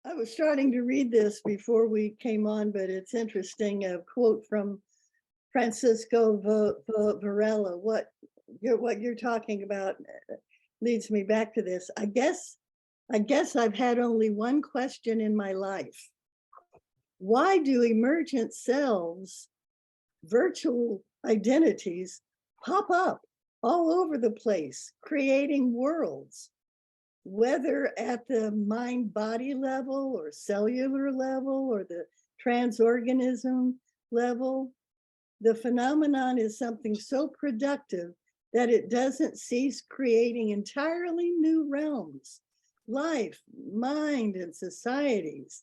I was starting to read this before we came on, but it's interesting. A quote from Francisco Varela. What you're talking about leads me back to this. I guess I've had only one question in my life. Why do emergent selves, virtual identities, pop up all over the place, creating worlds, whether at the mind-body level or cellular level or the transorganism level? The phenomenon is something so productive that it doesn't cease creating entirely new realms, life, mind, and societies.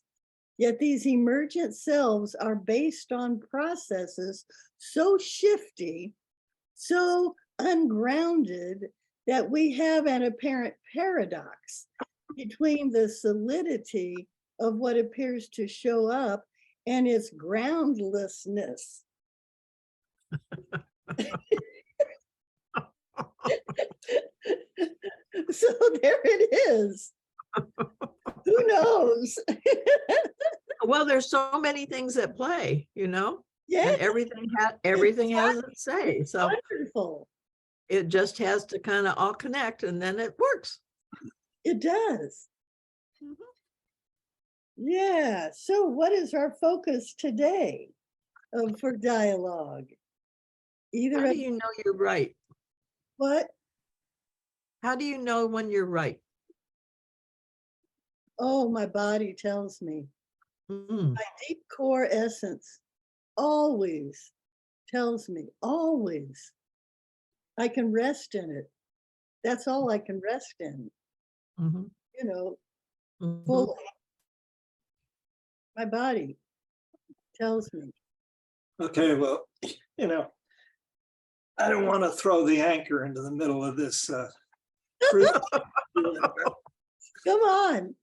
Yet these emergent selves are based on processes so shifty, so ungrounded, that we have an apparent paradox between the solidity of what appears to show up and its groundlessness. So there it is. Who knows? Well, there's so many things at play, Yeah, and everything has its say. So wonderful. it just has to kind of all connect, and then it works. It does. Yeah. So what is our focus today for dialogue? How do you know you're right? What? How do you know when you're right? Oh, my body tells me. Mm. My deep core essence always tells me, always. I can rest in it. That's all I can rest in, Mm-hmm. Mm-hmm. fully. My body tells me. Okay, well, I don't want to throw the anchor into the middle of this. Come on.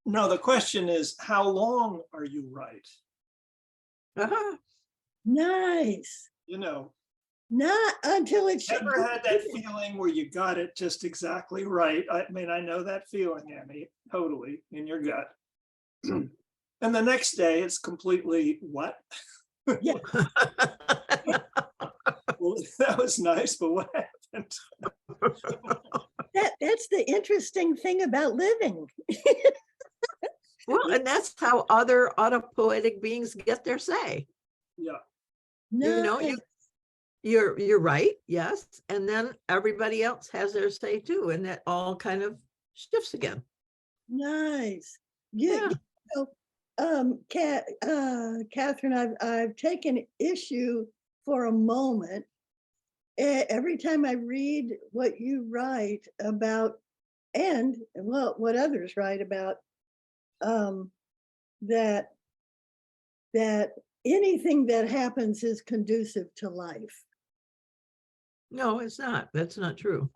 No, the question is, how long are you right? Uh-huh. Nice. Not until it's Ever had that feeling where you got it just exactly right? I mean, I know that feeling, Annie, totally in your gut. And the next day it's completely what? Yeah. Well, that was nice, but what happened? That's the interesting thing about living. Well, and that's how other autopoetic beings get their say. Yeah. No, You're right, yes, and then everybody else has their say too, and that all kind of shifts again. nice. Yeah. Kathryn, I've taken issue for a moment. Every time I read what you write about, and well, what others write about, that anything that happens is conducive to life. No, it's not. That's not true.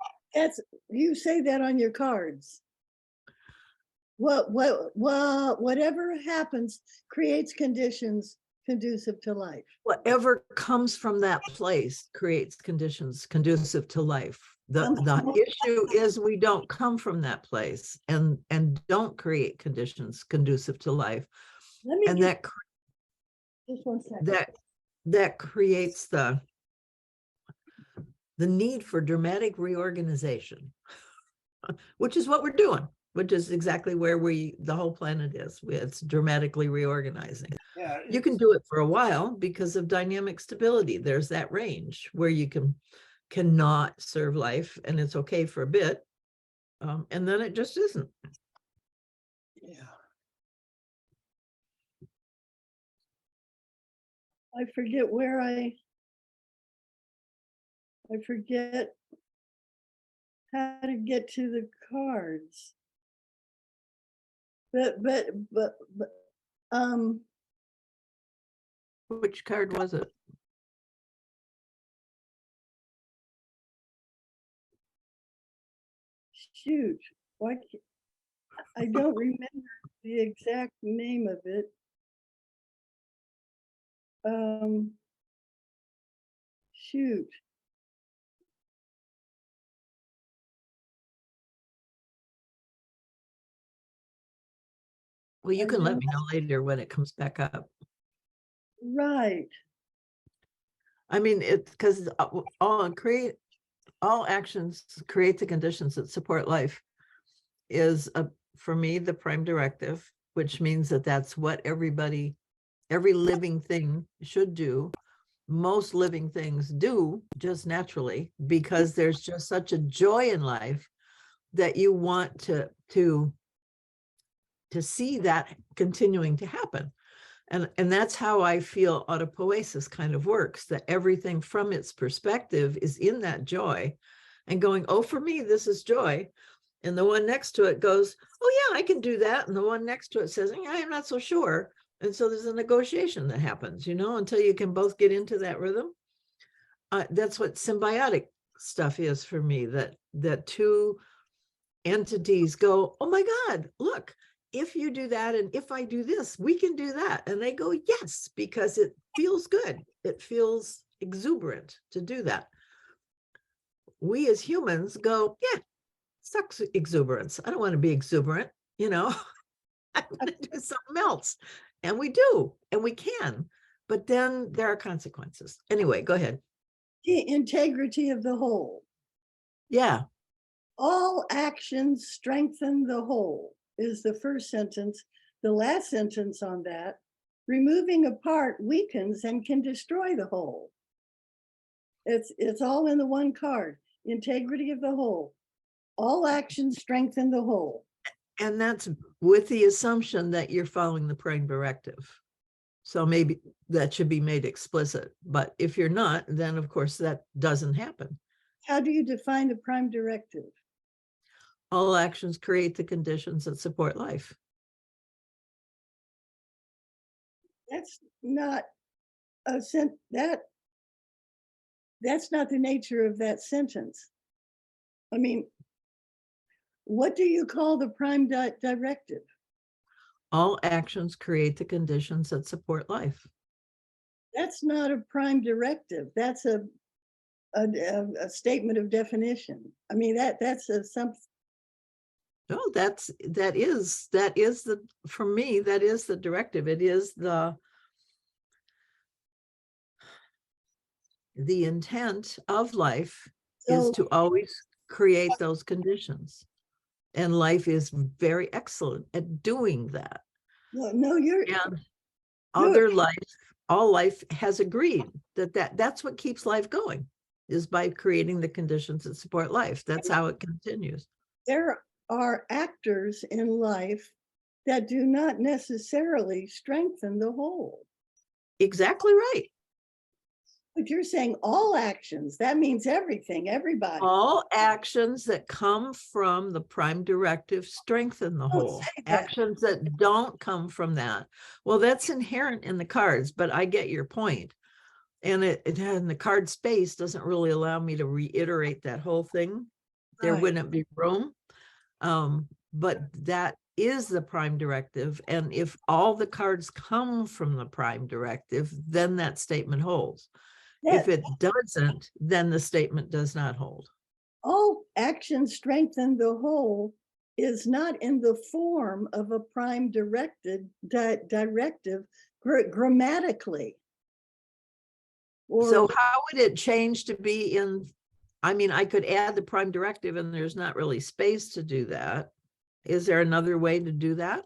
You say that on your cards. Whatever happens creates conditions conducive to life. Whatever comes from that place creates conditions conducive to life. The issue is we don't come from that place and don't create conditions conducive to life. And just 1 second. that creates the need for dramatic reorganization, which is what we're doing, which is exactly where the whole planet is. It's dramatically reorganizing. Yeah, you can do it for a while because of dynamic stability. There's that range where you cannot serve life, and it's okay for a bit, and then it just isn't. Yeah. I forget how to get to the cards. But Which card was it? shoot, I don't remember the exact name of it. Shoot. Well, you And can let then- me know later when it comes back up. Right. I mean, it because all actions create the conditions that support life is for me the prime directive, which means that that's what every living thing should do. Most living things do just naturally because there's just such a joy in life that you want to see that continuing to happen. And that's how I feel autopoiesis kind of works, that everything from its perspective is in that joy and going, oh, for me, this is joy. And the one next to it goes, oh, yeah, I can do that. And the one next to it says, yeah, I'm not so sure. And so there's a negotiation that happens, until you can both get into that rhythm. That's what symbiotic stuff is for me, that two entities go, oh my God, look, if you do that and if I do this, we can do that. And they go, yes, because it feels good. It feels exuberant to do that. We as humans go, yeah, sucks exuberance. I don't want to be exuberant, I want to do something else. And we do, and we can, but then there are consequences. Anyway, go ahead. The integrity of the whole. Yeah. All actions strengthen the whole is the first sentence. The last sentence on that, removing a part weakens and can destroy the whole. It's all in the one card. Integrity of the whole. All actions strengthen the whole. And that's with the assumption that you're following the prime directive. So maybe that should be made explicit. But if you're not, then of course that doesn't happen. How do you define the prime directive? All actions create the conditions that support life. That's not that's not the nature of that sentence. I mean, what do you call the prime directive? All actions create the conditions that support life. That's not a prime directive. That's a statement of definition. I mean, that's some. No, that is for me, that is the directive. It is the intent of life is to always create those conditions. And life is very excellent at doing that. No, you're. And all life has agreed that's what keeps life going, is by creating the conditions that support life. That's how it continues. There are actors in life that do not necessarily strengthen the whole. Exactly right. But you're saying all actions, that means everything, everybody. All actions that come from the prime directive strengthen the whole. say that. Actions that don't come from that, well, that's inherent in the cards, but I get your point. And and the card space doesn't really allow me to reiterate that whole thing. There Right. wouldn't be room. But that is the prime directive. And if all the cards come from the prime directive, then that statement holds. If it doesn't, then the statement does not hold. All actions strengthen the whole is not in the form of a prime directive grammatically. So how would it change to be in? I mean, I could add the prime directive and there's not really space to do that. Is there another way to do that?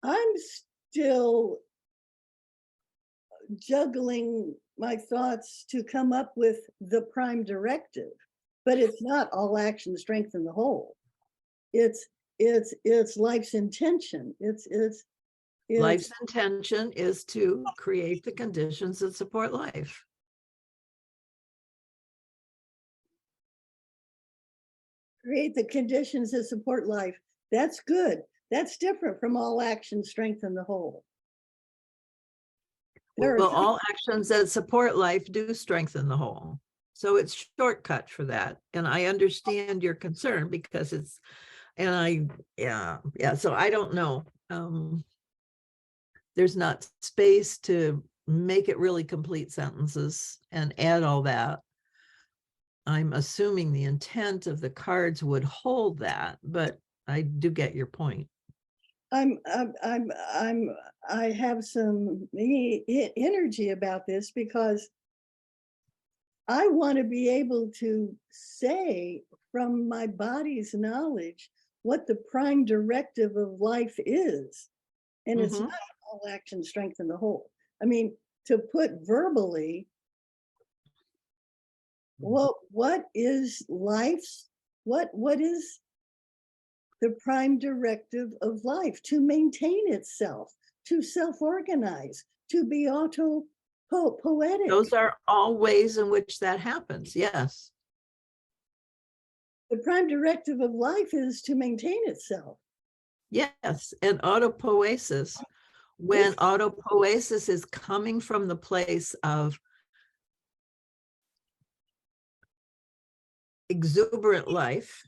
I'm still juggling my thoughts to come up with the prime directive, but it's not all actions strengthen the whole. It's life's intention. It's Life's intention is to create the conditions that support life. create the conditions that support life. That's good. That's different from all actions strengthen the whole. Well, all actions that support life do strengthen the whole. So it's shortcut for that. And I understand your concern because yeah. So I don't know. There's not space to make it really complete sentences and add all that. I'm assuming the intent of the cards would hold that, but I do get your point. I have some energy about this because I want to be able to say from my body's knowledge what the prime directive of life is. And it's Mhm. not all action strengthen the whole. I mean, to put verbally, well, what is life's, what is the prime directive of life? To maintain itself, to self-organize, to be poetic. Those are all ways in which that happens. Yes. The prime directive of life is to maintain itself. Yes. And autopoiesis, when autopoiesis is coming from the place of exuberant life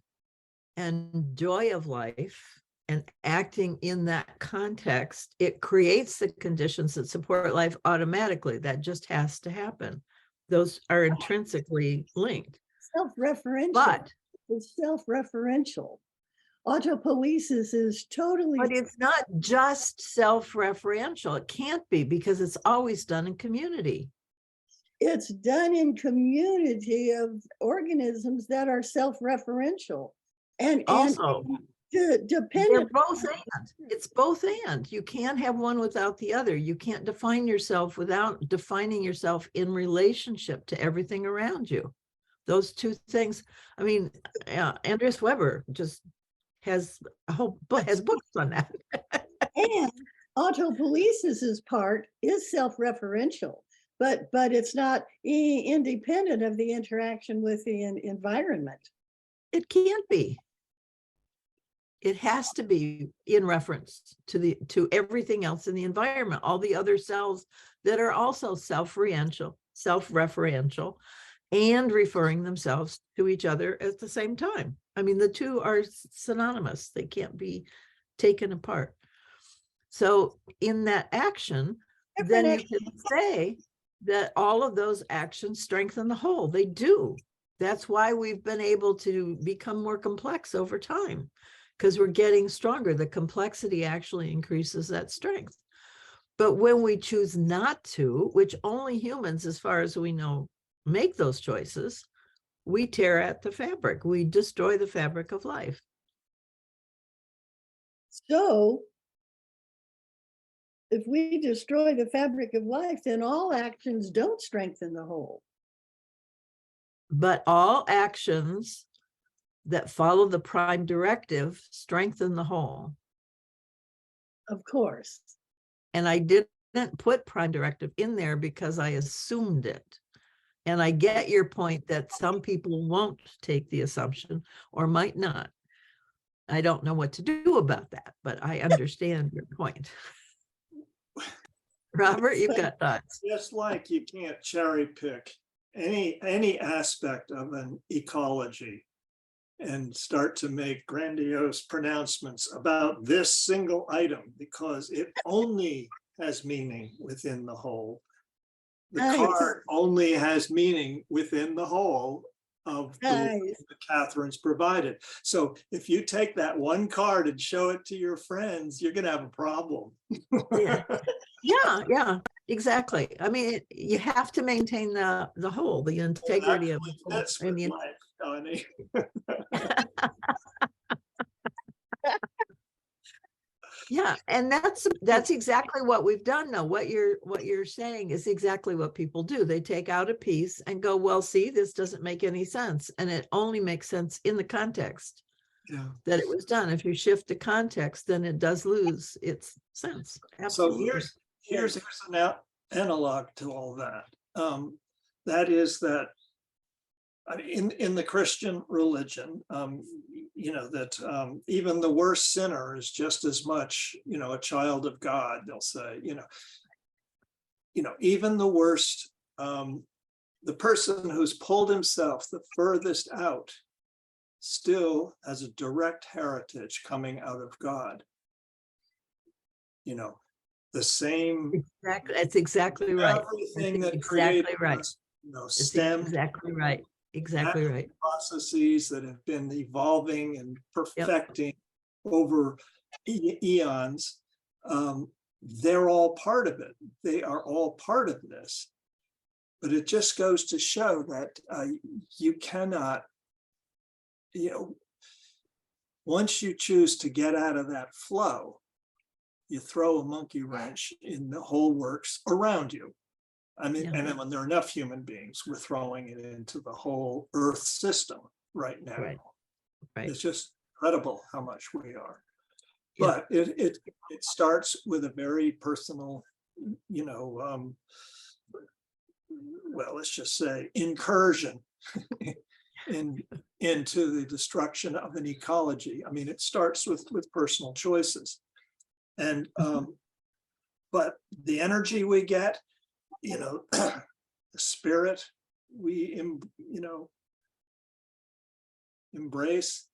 and joy of life and acting in that context, it creates the conditions that support life automatically. That just has to happen. Those are intrinsically linked. Self-referential. But It's self-referential. Autopoiesis is totally. But it's not just self-referential. It can't be, because it's always done in community. It's done in community of organisms that are self-referential. And Also, they're dependent. both and. It's both and. You can't have one without the other. You can't define yourself without defining yourself in relationship to everything around you. Those two things. I mean, Andreas Weber just has a whole book, has books on that. And autopoiesis's part is self-referential, but it's not independent of the interaction with the environment. It can't be. It has to be in reference to everything else in the environment, all the other cells that are also self-referential, and referring themselves to each other at the same time. I mean, the two are synonymous. They can't be taken apart. So in that action, then you can say that all of those actions strengthen the whole. They do. That's why we've been able to become more complex over time, because we're getting stronger. The complexity actually increases that strength. But when we choose not to, which only humans, as far as we know, make those choices, we tear at the fabric. We destroy the fabric of life. So if we destroy the fabric of life, then all actions don't strengthen the whole. But all actions that follow the prime directive strengthen the whole. Of course. And I didn't put prime directive in there because I assumed it. And I get your point that some people won't take the assumption or might not. I don't know what to do about that, but I understand your point. Robert, you've got thoughts. Just like you can't cherry pick any aspect of an ecology and start to make grandiose pronouncements about this single item because it only has meaning within the whole. The card only has meaning within the whole of the Kathryn's provided. So if you take that one card and show it to your friends, you're going to have a problem. Yeah, exactly. I mean, you have to maintain the whole, the integrity of the whole. That's I mean, life, Connie. Yeah, and that's exactly what we've done now. What you're saying is exactly what people do. They take out a piece and go, well, see, this doesn't make any sense. And it only makes sense in the context that it was done. If you shift the context, then it does lose its sense. Absolutely. So here's an analog to all that. That is that in the Christian religion, you know, that even the worst sinner is just as much, you know, a child of God, they'll say, you know, even the worst, the person who's pulled himself the furthest out still has a direct heritage coming out of God. You know, the same. Exactly. That's exactly right. Everything that exactly created right. us, you know, stemmed exactly right. Exactly right. Processes that have been evolving and perfecting over eons, they're all part of it. They are all part of this. But it just goes to show that you cannot, once you choose to get out of that flow, you throw a monkey wrench in the whole works around you. I mean, and then when there are enough human beings, we're throwing it into the whole Earth system right now. Right. It's just incredible how much we are. But it starts with a very personal, well, let's just say incursion into the destruction of an ecology. I mean, it starts with personal choices. And but the energy we get, the spirit we embrace,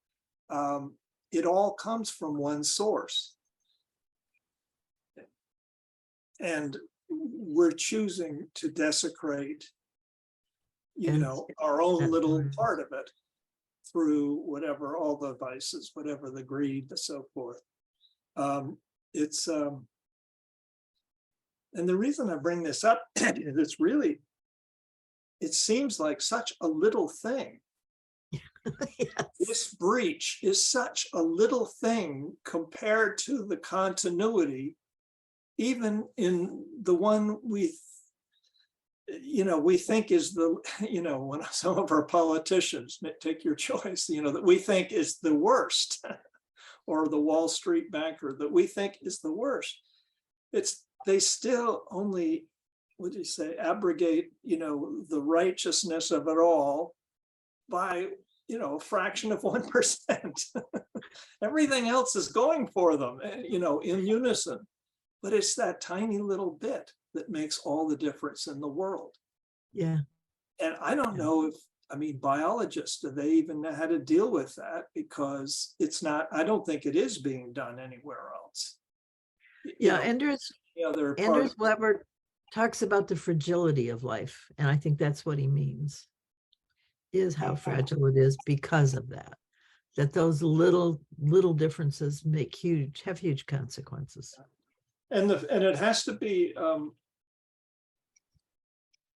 it all comes from one source. And we're choosing to desecrate, our own little part of it through whatever, all the vices, whatever the greed, and so forth. And the reason I bring this up is it seems like such a little thing. This breach is such a little thing compared to the continuity, even in the one we think is when some of our politicians, take your choice, that we think is the worst, or the Wall Street banker that we think is the worst. They still only, what do you say, abrogate, the righteousness of it all by, a fraction of 1%. Everything else is going for them, in unison. But it's that tiny little bit that makes all the difference in the world. Yeah. And I don't know if, biologists, do they even know how to deal with that? Because I don't think it is being done anywhere else. Andrews Weber talks about the fragility of life. And I think that's what he means, is how fragile it is because of that those little differences have huge consequences. And it has to be,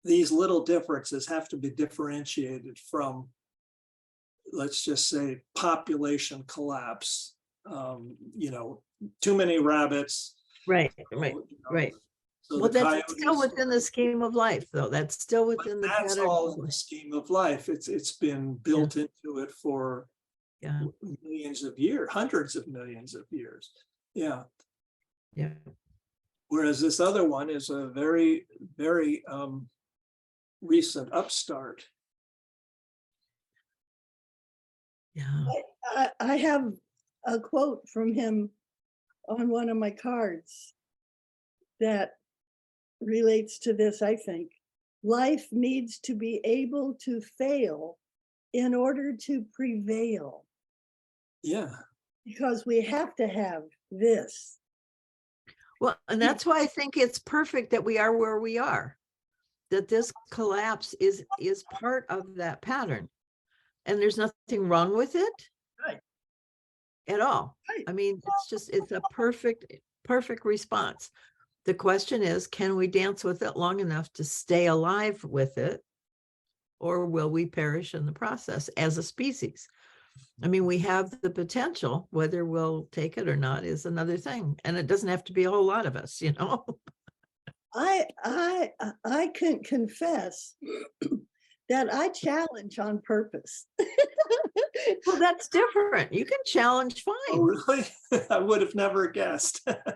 these little differences have to be differentiated from, let's just say, population collapse. Too many rabbits. Right. So well, that's still within the scheme of life, though. That's still within the that's all the scheme of life. It's been built into it for millions of years, hundreds of millions of years. Yeah. Whereas this other one is a very, very recent upstart. I have a quote from him on one of my cards that relates to this, I think. Life needs to be able to fail in order to prevail. Yeah. Because we have to have this. Well, and that's why I think it's perfect that we are where we are, that this collapse is part of that pattern. And there's nothing wrong with it at all. It's a perfect response. The question is, can we dance with it long enough to stay alive with it? Or will we perish in the process as a species? We have the potential. Whether we'll take it or not is another thing. And it doesn't have to be a whole lot of us, I can confess that I challenge on purpose. Well, that's different. You can challenge fine. Oh, really? I would have never guessed. But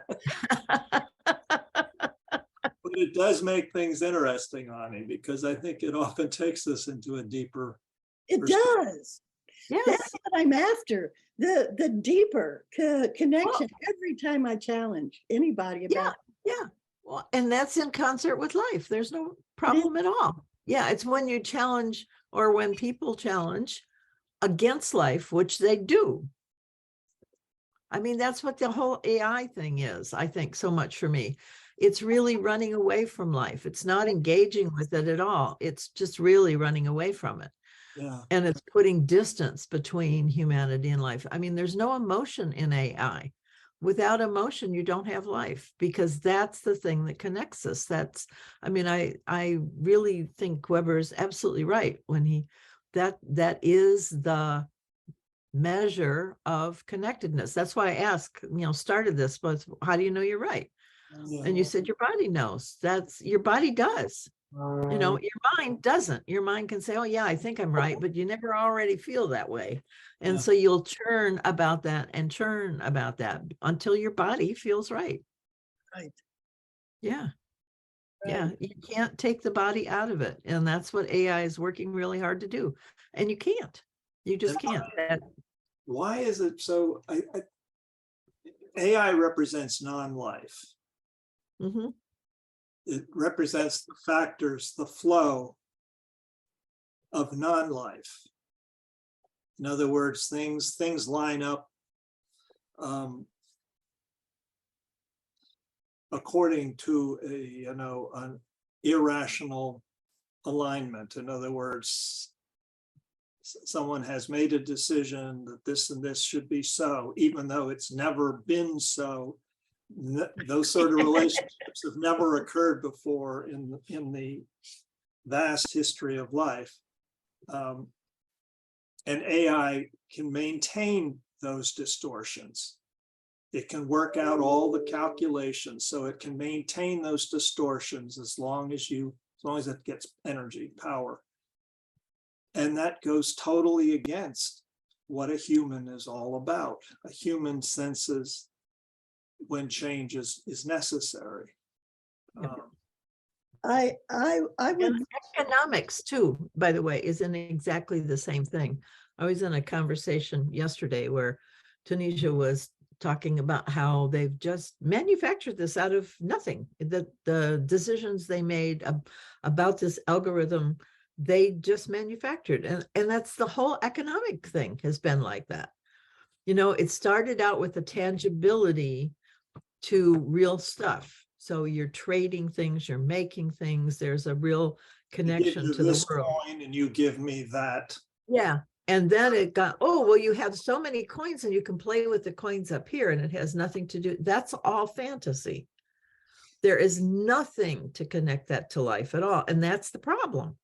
it does make things interesting, Ani, because I think it often takes us into a deeper. It does. Yes. That's what I'm after. The deeper connection every time I challenge anybody about it. Yeah. Well, and that's in concert with life. There's no problem at all. Yeah, it's when you challenge, or when people challenge against life, which they do. That's what the whole AI thing is, I think, so much for me. It's really running away from life. It's not engaging with it at all. It's just really running away from it. Yeah. And it's putting distance between humanity and life. There's no emotion in AI. without emotion, you don't have life, because that's the thing that connects us. That's, I mean, I really think Weber is absolutely right when that is the measure of connectedness. That's why I asked, started this, but how do you know you're right? And you said your body knows. That's, your body does. Your mind doesn't. Your mind can say, oh yeah, I think I'm right, but you never already feel that way. And Yeah. so you'll churn about that and churn about that until your body feels right. Right. Yeah. Yeah. Right. You can't take the body out of it. And that's what AI is working really hard to do. And you can't. You just can't. Why is it so? AI represents non-life. Mhm. It represents the factors, the flow of non-life. In other words, things line up according to an irrational alignment. In other words, someone has made a decision that this and this should be so, even though it's never been so. Those sort of relationships have never occurred before in the vast history of life. And AI can maintain those distortions. It can work out all the calculations, so it can maintain those distortions as long as it gets energy, power. And that goes totally against what a human is all about. A human senses when change is necessary. I would. And economics too, by the way, isn't exactly the same thing. I was in a conversation yesterday where Tunisia was talking about how they've just manufactured this out of nothing. The decisions they made about this algorithm, they just manufactured. And that's the whole economic thing has been like that. It started out with a tangibility to real stuff. So you're trading things, you're making things, there's a real connection to the world. Coin and you give me that. Yeah. And then it got, oh, well, you have so many coins and you can play with the coins up here and it has nothing to do. That's all fantasy. There is nothing to connect that to life at all. And that's the problem.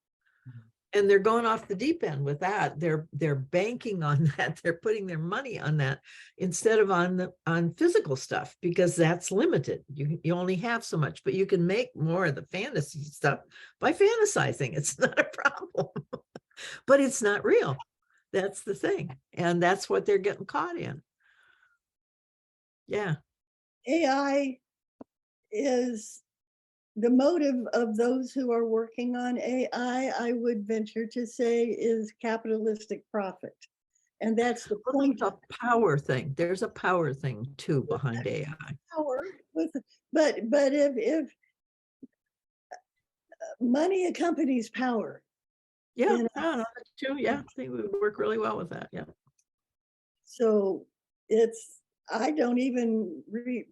And they're going off the deep end with that. They're banking on that. They're putting their money on that instead of on physical stuff, because that's limited. You only have so much, but you can make more of the fantasy stuff by fantasizing. It's not a problem, but it's not real. That's the thing. And that's what they're getting caught in. Yeah. AI is the motive of those who are working on AI, I would venture to say, is capitalistic profit. And that's the point. It's a power thing. There's a power thing too behind AI. Power but if money accompanies power. Yeah, I know that too. Yeah, I think we would work really well with that. Yeah. So I don't even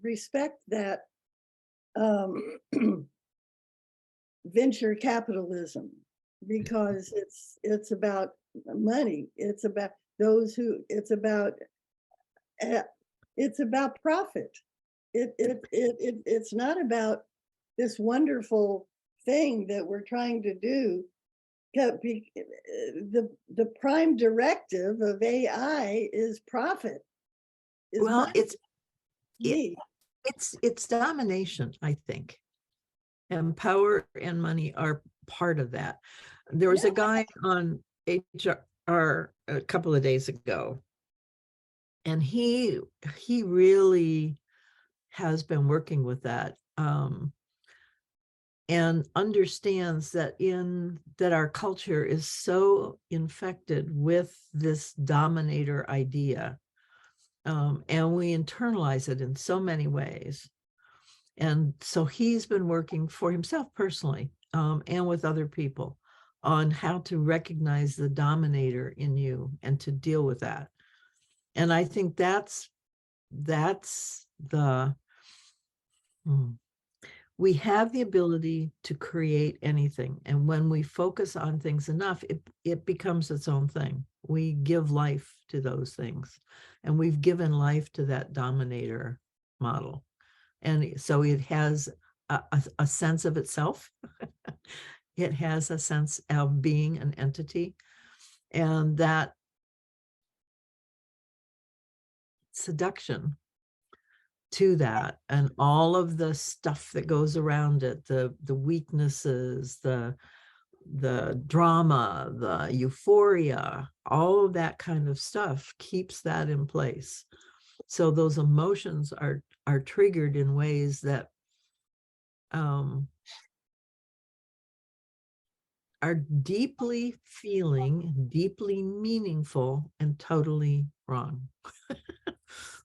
respect that venture capitalism, because it's about money. It's about those who, it's about profit. It's not about this wonderful thing that we're trying to do. The prime directive of AI is profit. Well, it's domination, I think. And power and money are part of that. There was a guy on HR a couple of days ago, and he really has been working with that, and understands that our culture is so infected with this dominator idea, and we internalize it in so many ways. And so he's been working for himself personally, and with other people, on how to recognize the dominator in you and to deal with that. And I think that's the we have the ability to create anything. And when we focus on things enough, it becomes its own thing. We give life to those things. And we've given life to that dominator model. And so it has a sense of itself. It has a sense of being an entity, and that seduction to that and all of the stuff that goes around it, the weaknesses, the drama, the euphoria, all of that kind of stuff keeps that in place. So those emotions are triggered in ways that are deeply feeling, deeply meaningful, and totally wrong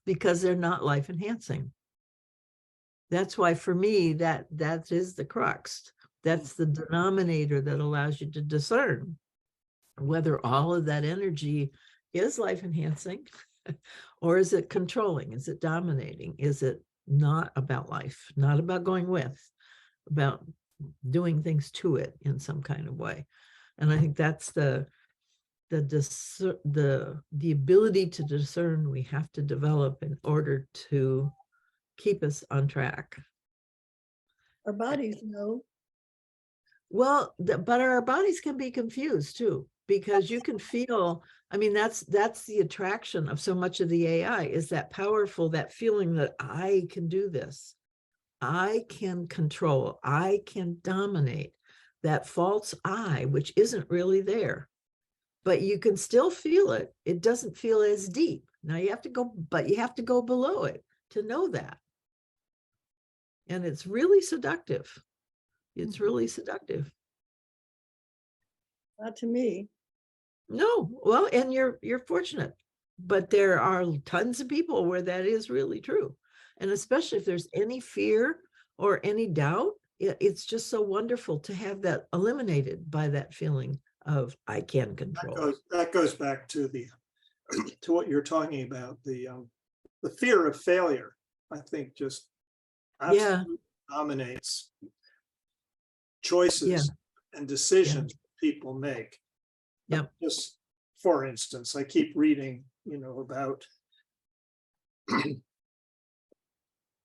because they're not life enhancing. That's why for me, that is the crux. That's the denominator that allows you to discern whether all of that energy is life enhancing or is it controlling? Is it dominating? Is it not about life, not about going with, about doing things to it in some kind of way? And I think that's the ability to discern we have to develop in order to keep us on track. Our bodies know. Well, but our bodies can be confused too, because you can feel, I mean, that's the attraction of so much of the AI, is that powerful, that feeling that I can do this. I can control, I can dominate, that false I, which isn't really there, but you can still feel it. It doesn't feel as deep. Now you have to go below it to know that. And it's really seductive. It's really seductive. Not to me. No, well, and you're fortunate, but there are tons of people where that is really true. And especially if there's any fear or any doubt, it's just so wonderful to have that eliminated by that feeling of I can control. That goes back to to what you're talking about, the fear of failure. I think just absolutely dominates choices and decisions people make. Yep. Just for instance, I keep reading, about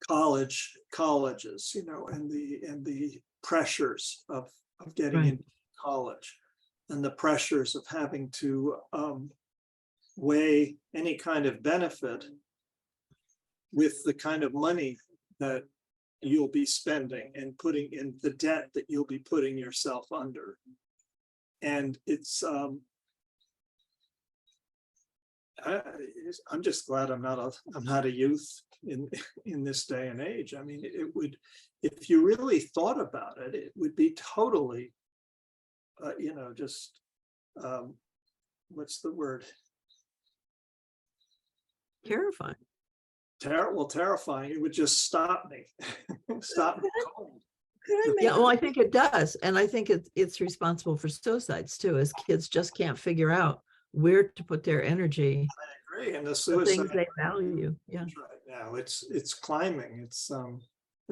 colleges, and the pressures of getting into college, and the pressures of having to weigh any kind of benefit with the kind of money that you'll be spending and putting in the debt that you'll be putting yourself under. And it's I'm just glad I'm not a youth in this day and age. I mean, it would, if you really thought about it, it would be totally just what's the word? Terrifying. Terrifying. It would just stop me. Stop me cold. Yeah, well, I think it does. And I think it's responsible for suicides too, as kids just can't figure out where to put their energy. I agree. And the things suicide they value. Yeah. right now, it's climbing. It's a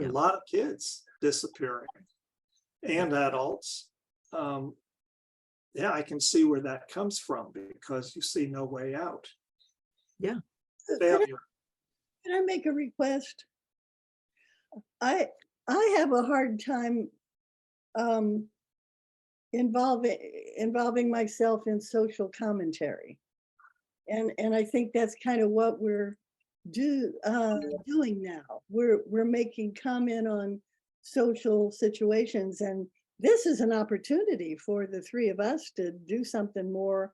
Yeah. lot of kids disappearing and adults. I can see where that comes from, because you see no way out. Yeah. Failure. Can I make a request? I have a hard time involving myself in social commentary, and I think that's kind of what we're doing now. We're making comment on social situations, and this is an opportunity for the three of us to do something more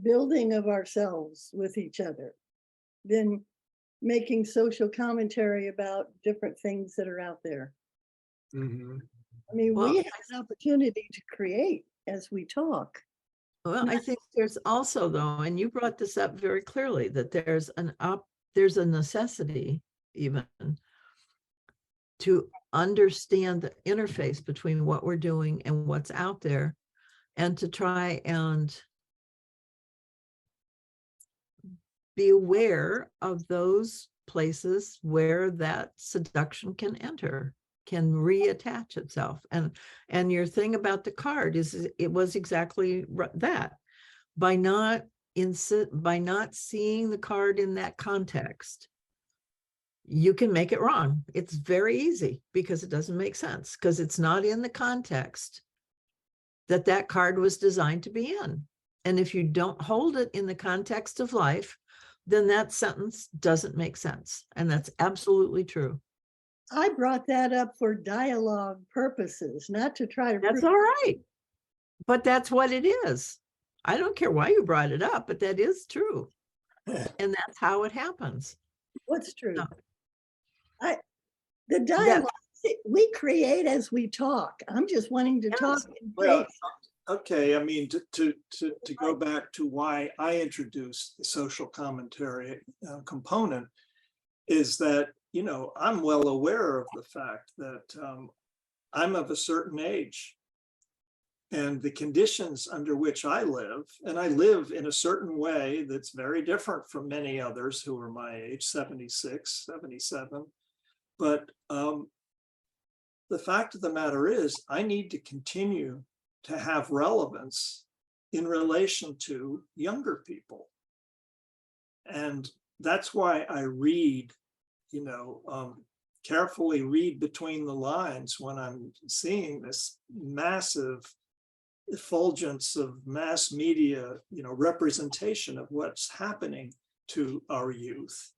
building of ourselves with each other than making social commentary about different things that are out there. Mm-hmm. I mean, Well, we have an opportunity to create as we talk. Well, I think there's also, though, and you brought this up very clearly, that there's a necessity even to understand the interface between what we're doing and what's out there, and to try and be aware of those places where that seduction can enter, can reattach itself. And your thing about the card is it was exactly that. By not by not seeing the card in that context, you can make it wrong. It's very easy because it doesn't make sense, because it's not in the context that that card was designed to be in. And if you don't hold it in the context of life, then that sentence doesn't make sense. And that's absolutely true. I brought that up for dialogue purposes, not to try to That's prove. all right. But that's what it is. I don't care why you brought it up, but that is true. And that's how it happens. What's true. No. The dialogue, we create as we talk. I'm just wanting to Yes. talk. And Well, create. okay, I mean, to go back to why I introduced the social commentary component is that, you know, I'm well aware of the fact that I'm of a certain age. And the conditions under which I live, and I live in a certain way that's very different from many others who are my age, 76, 77. But the fact of the matter is, I need to continue to have relevance in relation to younger people. And that's why I read, you know, carefully read between the lines when I'm seeing this massive effulgence of mass media, you know, representation of what's happening to our youth.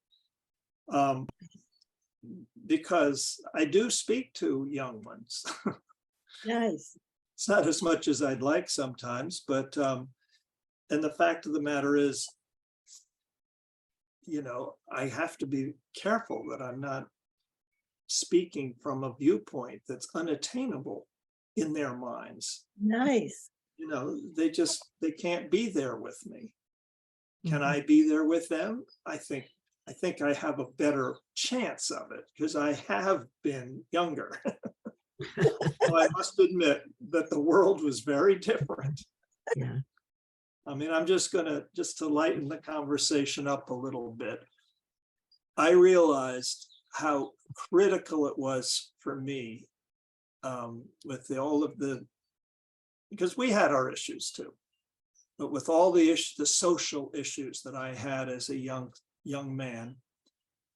Because I do speak to young ones. Nice. It's not as much as I'd like sometimes, but, and the fact of the matter is, you know, I have to be careful that I'm not speaking from a viewpoint that's unattainable in their minds. Nice. You know, they can't be there with me. Can Mhm. I be there with them? I think I have a better chance of it because I have been younger. So I must admit that the world was very different. Yeah. I mean, I'm just to lighten the conversation up a little bit. I realized how critical it was for me with all of the, because we had our issues too, but with all the issues, the social issues that I had as a young man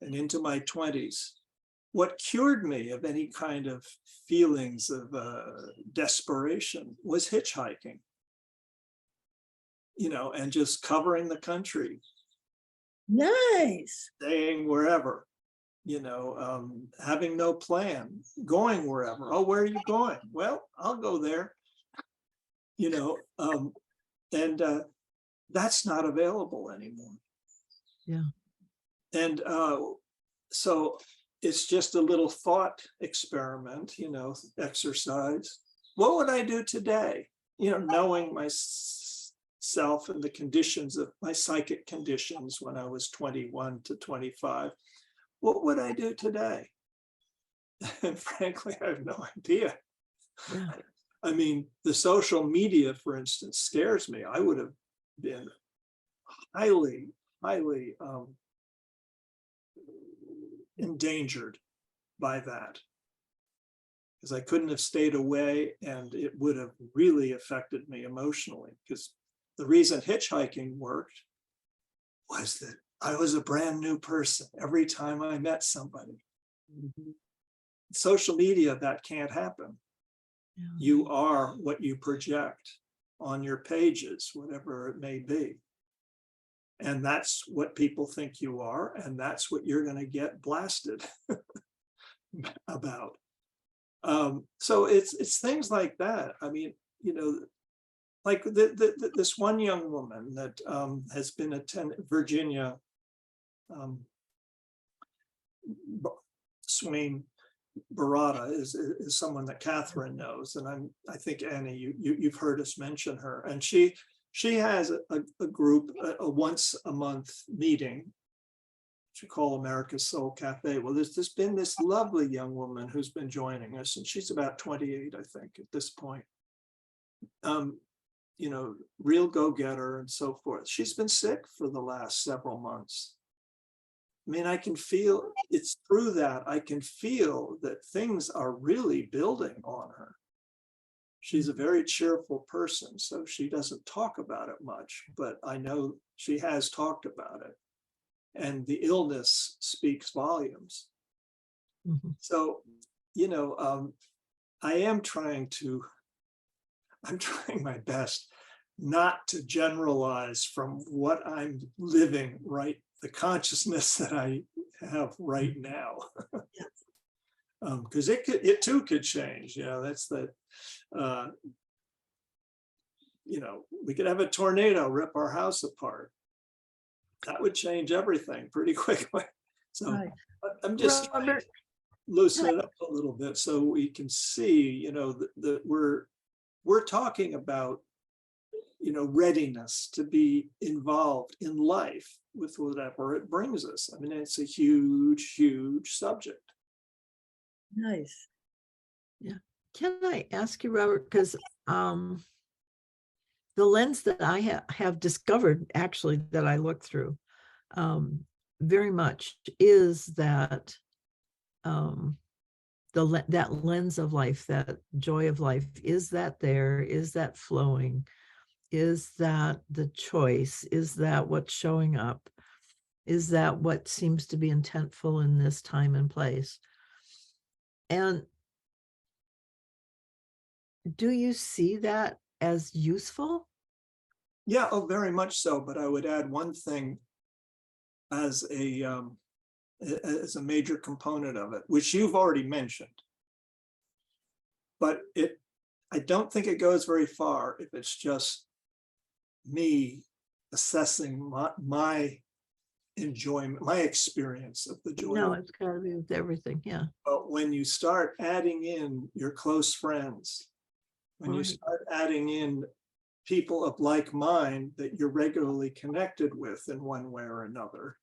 and into my 20s, what cured me of any kind of feelings of desperation was hitchhiking, you know, and just covering the country, Nice. staying wherever, you know, having no plan, going wherever. Oh, where are you going? Well, I'll go there, you know, and that's not available anymore. Yeah. And so it's just a little thought experiment, you know, exercise. What would I do today? You know, knowing myself and the conditions of my psychic conditions when I was 21 to 25. What would I do today? And frankly, I have no idea. Yeah. I mean, the social media, for instance, scares me. I would have been highly endangered by that because I couldn't have stayed away and it would have really affected me emotionally, because the reason hitchhiking worked was that I was a brand new person every time I met somebody. Mm-hmm. Social media, that can't happen. Yeah. You are what you project on your pages, whatever it may be. And that's what people think you are, and that's what you're going to get blasted about. So it's things like that. I mean, you know, like this one young woman that has been attending Virginia Swain Barada is someone that Kathryn knows, and I think Annie, you've heard us mention her, and she has a group, a once a month meeting, which we call America's Soul Cafe. Well, there's been this lovely young woman who's been joining us, and she's about 28, I think, at this point. You know, real go-getter and so forth. She's been sick for the last several months. I mean, I can feel it's through that. I can feel that things are really building on her. she's a very cheerful person, so she doesn't talk about it much, but I know she has talked about it. And the illness speaks volumes. Mhm. So, you know, I'm trying my best not to generalize from what I'm living, right? The consciousness that I have right now. Because it too could change, you know, that's the, you know, we could have a tornado rip our house apart. That would change everything pretty quickly. So Right. I'm just trying to Robert, loosen it up a little bit so we can see, you know, that we're talking about, you know, readiness to be involved in life with whatever it brings us. I mean, it's a huge, huge subject. Nice. can I ask you, Robert, because the lens that I have discovered, actually, that I look through very much is that that lens of life, that joy of life, is that there? Is that flowing? Is that the choice? Is that what's showing up? Is that what seems to be intentful in this time and place? And do you see that as useful? Yeah, oh, very much so. But I would add one thing as a major component of it, which you've already mentioned. But I don't think it goes very far if it's just me assessing my enjoyment, my experience of the joy. No, it's got to be with everything. Yeah. But when you start adding in your close friends, when you Right. start adding in people of like mind that you're regularly connected with in one way or another,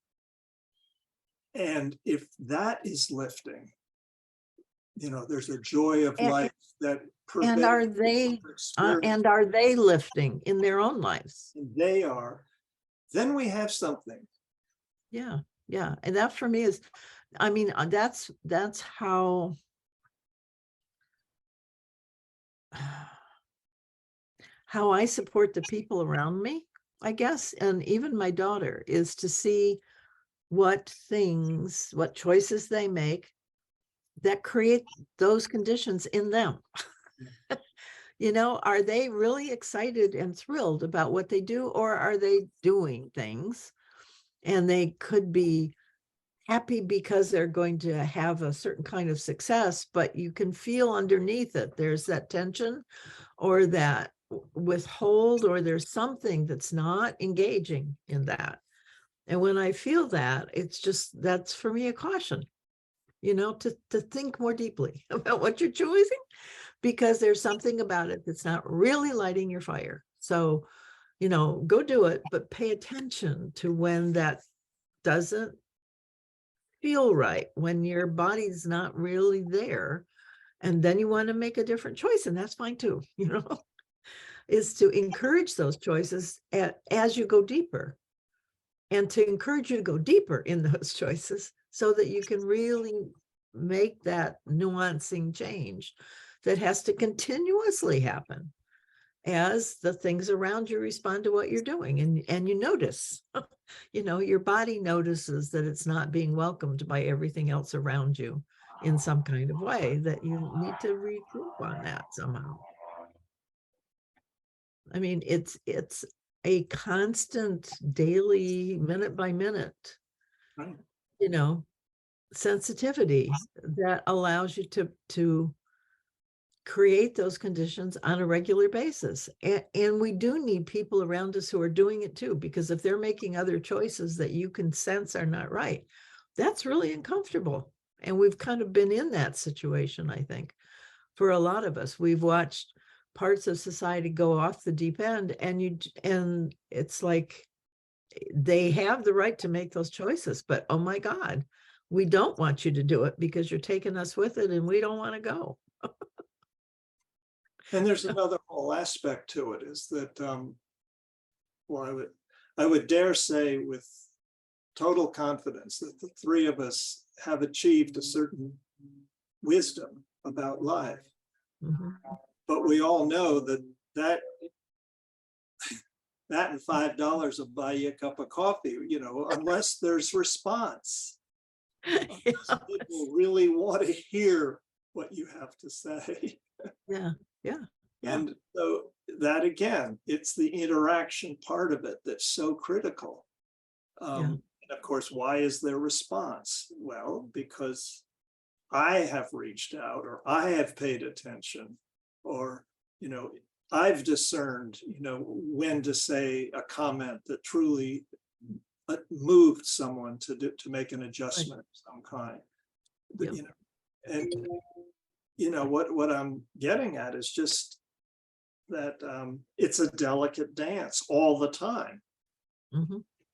and if that is lifting, you know, there's a joy of And- life that And are pervades they experience, and are they lifting in their own lives? and they are, then we have something. Yeah, yeah. And that for me is, I mean, that's how I support the people around me, I guess, and even my daughter, is to see what choices they make that create those conditions in them. You know, are they really excited and thrilled about what they do, or are they doing things and they could be happy because they're going to have a certain kind of success, but you can feel underneath it there's that tension or that withhold, or there's something that's not engaging in that. And when I feel that, that's for me a caution, you know, to think more deeply about what you're choosing, because there's something about it that's not really lighting your fire. So, you know, go do it, but pay attention to when that doesn't feel right, when your body's not really there. And then you want to make a different choice, and that's fine too, you know, is to encourage those choices as you go deeper, and to encourage you to go deeper in those choices so that you can really make that nuancing change that has to continuously happen as the things around you respond to what you're doing. And you notice, you know, your body notices that it's not being welcomed by everything else around you in some kind of way, that you need to regroup on that somehow. I mean, it's a constant daily, minute by minute, Right? you know, sensitivity that allows you to create those conditions on a regular basis. And we do need people around us who are doing it too, because if they're making other choices that you can sense are not right, that's really uncomfortable. And we've kind of been in that situation, I think, for a lot of us. We've watched parts of society go off the deep end, and it's like they have the right to make those choices, but oh my God, we don't want you to do it because you're taking us with it and we don't want to go. And there's another whole aspect to it, is that, well, I would dare say with total confidence that the three of us have achieved a certain wisdom about life. Mhm. But we all know that and $5 will buy you a cup of coffee, unless there's response. Yeah. People really want to hear what you have to say. Yeah. Yeah. And so that, again, it's the interaction part of it that's so critical. And of course, why is there response? Well, because I have reached out, or I have paid attention, or, I've discerned, when to say a comment that truly moved someone to make an adjustment of some kind. But, and what I'm getting at is just that it's a delicate dance all the time.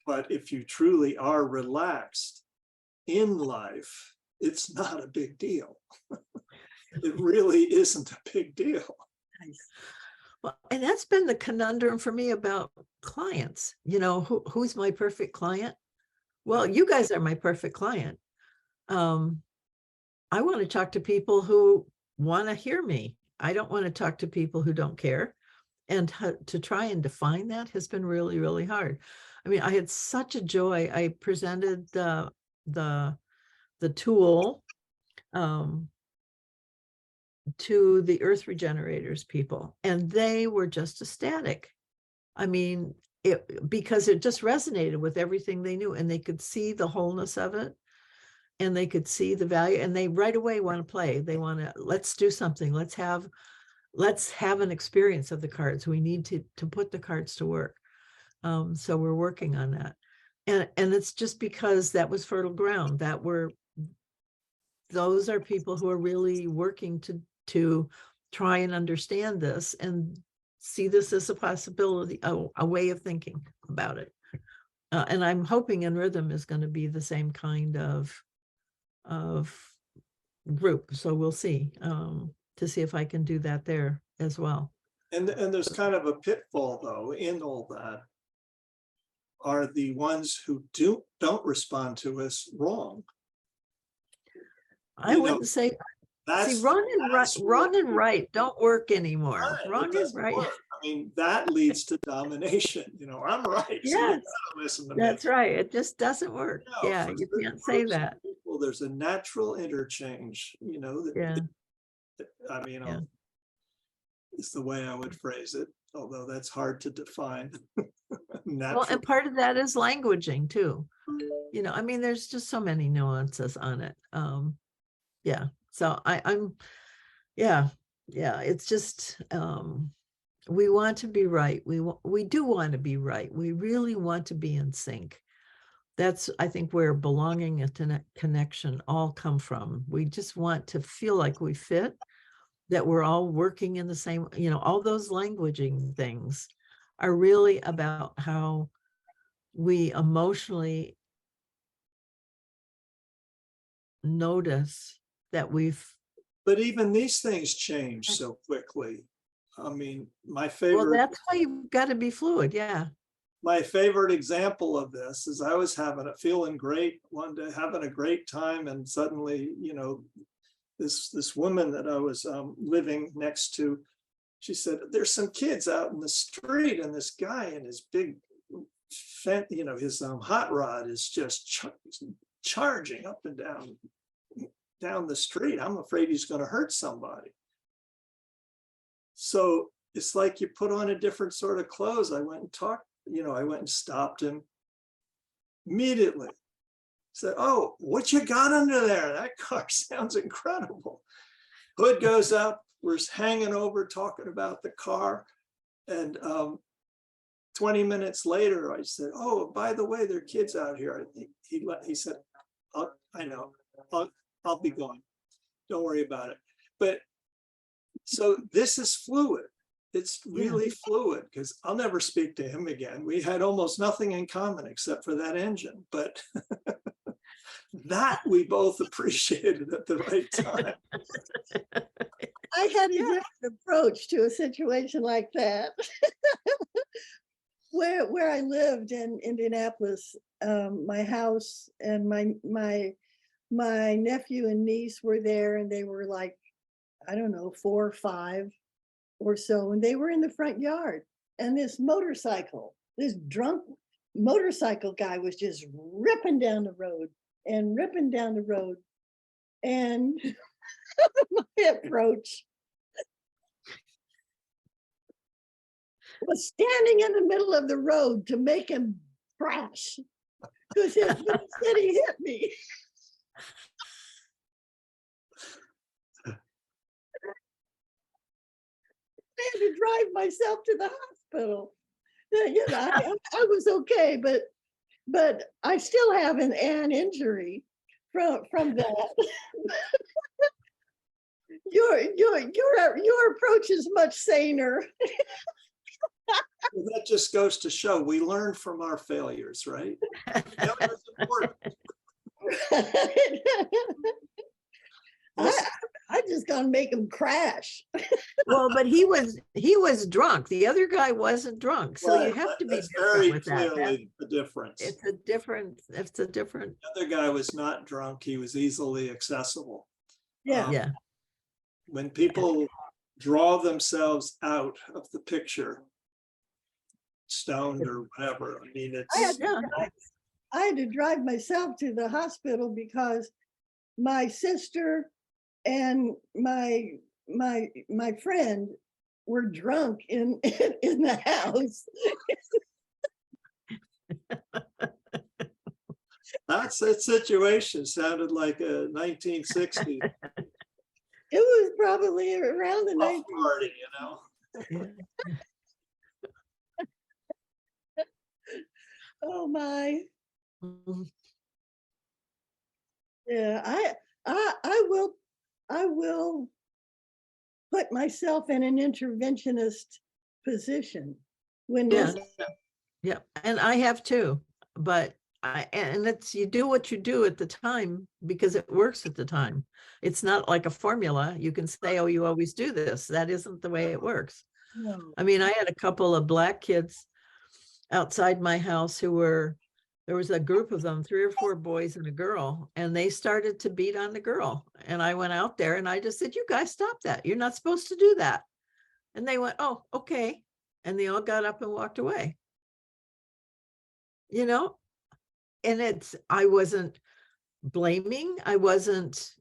But if you truly are relaxed in life, it's not a big deal. It really isn't a big deal. Nice. Well, and that's been the conundrum for me about clients. Who's my perfect client? Well, you guys are my perfect client. I want to talk to people who want to hear me. I don't want to talk to people who don't care. And to try and define that has been really, really hard. I mean, I had such a joy. I presented the tool to the Earth Regenerators people, and they were just ecstatic. I mean, because it just resonated with everything they knew, and they could see the wholeness of it, and they could see the value, and they right away want to play. They want to, let's do something. Let's have an experience of the cards. We need to put the cards to work. So we're working on that. And it's just because that was fertile ground, those are people who are really working to try and understand this and see this as a possibility, a way of thinking about it. And I'm hoping In Rhythm is going to be the same kind of group. So we'll see, to see if I can do that there as well. And there's kind of a pitfall, though, in all that. Are the ones who don't respond to us wrong? I wouldn't say. See, wrong and right don't work anymore. Right, wrong and right. work. I mean, that leads to domination. I'm right. Yes, so you gotta listen to me. That's right. It just doesn't work. No, Yeah, you can't say that. Well, there's a natural intercommunication. I mean, it's the way I would phrase it, although that's hard to define. Well, and part of that is languaging too. I mean, there's just so many nuances on it. So it's just, we want to be right. We do want to be right. We really want to be in sync. That's, I think, where belonging and connection all come from. We just want to feel like we fit, that we're all working in the same, all those languaging things are really about how we emotionally notice that but even these things change so quickly. I mean, my favorite. Well, that's why you've got to be fluid. Yeah. My favorite example of this is I was feeling great one day, having a great time, and suddenly, this woman that I was living next to, she said, "There's some kids out in the street, and this guy in his big, his hot rod is just charging up and down the street. I'm afraid he's going to hurt somebody." So it's like you put on a different sort of clothes. I went and talked, I went and stopped him immediately. Said, "Oh, what you got under there? That car sounds incredible." Hood goes up. We're hanging over talking about the car. And 20 minutes later, I said, "Oh, by the way, there are kids out here." He said, "I know. I'll be going. Don't worry about it." But so this is fluid. It's really fluid, because I'll never speak to him again. We had almost nothing in common except for that engine, but that we both appreciated at the right time. I had a different approach to a situation like that. Where I lived in Indianapolis, my house and my nephew and niece were there, and they were like, I don't know, 4 or 5. or so, and they were in the front yard. And this drunk motorcycle guy was just ripping down the road and ripping down the road. And my approach was standing in the middle of the road to make him crash because he said he hit me. I had to drive myself to the hospital. You know, I was okay, but I still have an injury from that. Your approach is much saner. Well, that just goes to show we learn from our failures, right? That was important. I just gonna make him crash. Well, but he was drunk. The other guy wasn't drunk. So you Right, have to be that's different very with that. clearly the difference. It's a different. The other guy was not drunk. He was easily accessible. Yeah. Yeah. When people draw themselves out of the picture, stoned or whatever, I mean, I had, it's, Yeah. I had to drive myself to the hospital because my sister and my friend were drunk in the house. that situation sounded like a 1960s It was probably around the puff 19th. party, you know? Yeah. Oh my. Mhm. Yeah, I will put myself in an interventionist position when Yeah. this. Yeah. And I have too, but it's, you do what you do at the time because it works at the time. It's not like a formula. You can say, oh, you always do this. That isn't the way it works. No. I mean, I had a couple of Black kids outside my house there was a group of them, 3 or 4 boys and a girl, and they started to beat on the girl. And I went out there and I just said, you guys stop that. You're not supposed to do that. And they went, oh, okay. And they all got up and walked away. You know, and I wasn't blaming, I wasn't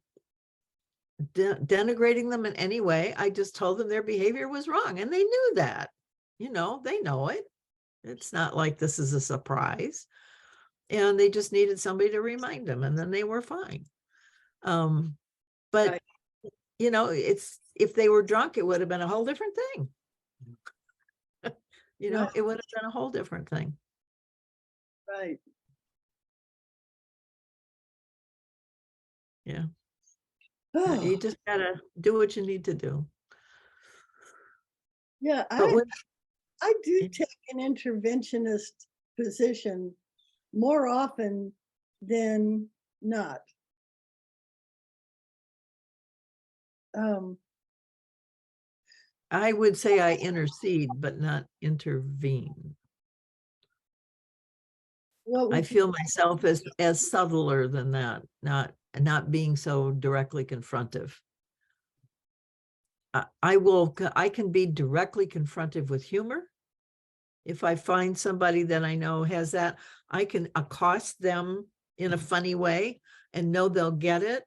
denigrating them in any way. I just told them their behavior was wrong and they knew that. You know, they know it. It's not like this is a surprise. And they just needed somebody to remind them, and then they were fine. But Right. you know, if they were drunk, it would have been a whole different thing. You know, Right. it would have been a whole different thing. Right. Yeah. Oh, You just gotta do what you need to do. yeah, But when, I do take an interventionist position more often than not. I would say I intercede, but not intervene. What I would you, feel myself as subtler than that, not being so directly confrontive. I can be directly confrontive with humor. If I find somebody that I know has that, I can accost them in a funny way and know they'll get it,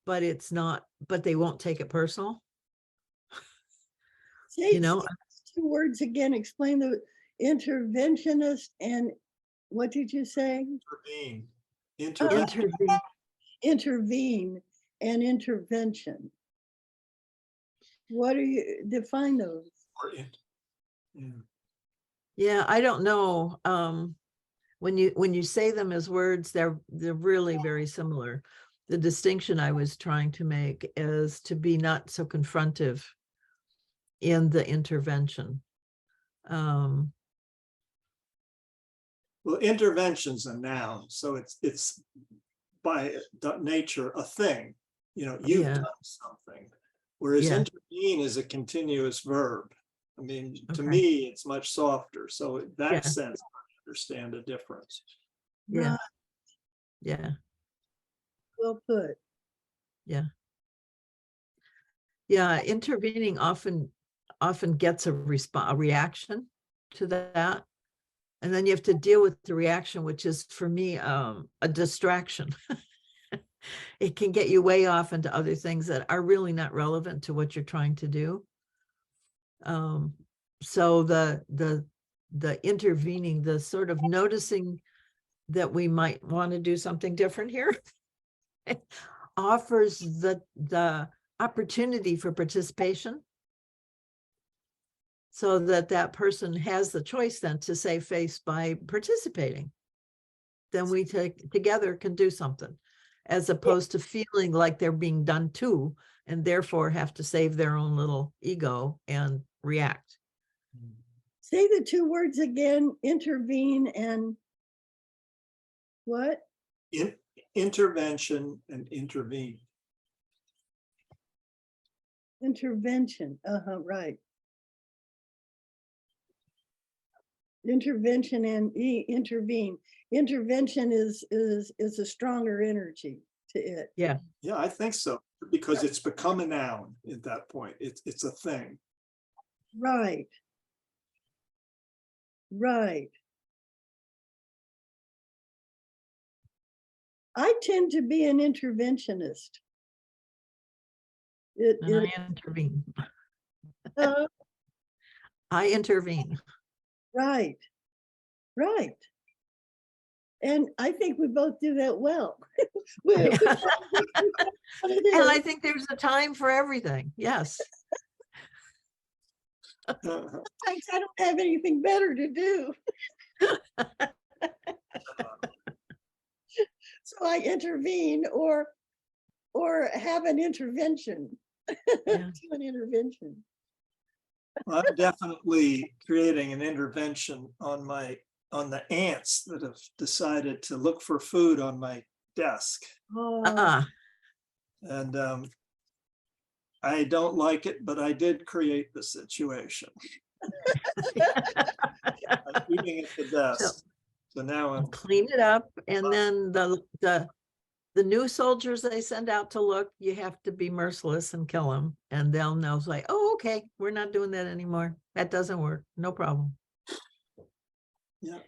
but they won't take it personal. say, You know, say those 2 words again? Explain the interventionist and what did you say? Intervene. Intervene and intervention. What are you define those? Yeah. yeah, I don't know. When you say them as words, they're really very similar. The distinction I was trying to make is to be not so confrontive in the intervention. Well, intervention's a noun, so it's by nature a thing. You know, you've Yeah. done something, whereas Yeah. intervene is a continuous verb. I mean, to Okay. me, it's much softer. So in that Yeah. sense, I understand the difference. Yeah. Right. Yeah. Well put. Yeah. Yeah. Intervening often often gets a reaction to that. And then you have to deal with the reaction, which is for me, a distraction. It can get you way off into other things that are really not relevant to what you're trying to do. So the intervening, the sort of noticing that we might want to do something different here offers the opportunity for participation, so that person has the choice then to save face by participating. Then we together can do something, as opposed to feeling like they're being done to, and therefore have to save their own little ego and react. Say the two words again, intervene and what? Intervention and intervene. Intervention, right. Intervention and intervene. Intervention is a stronger energy to it. Yeah. Yeah, I think so, because it's become a noun at that point. It's a thing. Right. Right. I tend to be an interventionist. And I intervene. I intervene. Right. Right. And I think we both do that well. And I think there's a time for everything. Yes. Sometimes I don't have anything better to do. So I intervene or have an intervention. Yeah. Do an intervention. I'm definitely creating an intervention on the ants that have decided to look for food on my desk. Oh, And I don't like it, but I did create the situation. I'm eating at the desk. So now I'm Clean it up, and then the new soldiers they send out to look, you have to be merciless and kill them, and they'll know, it's like, oh, okay, we're not doing that anymore. That doesn't work. No problem. yeah.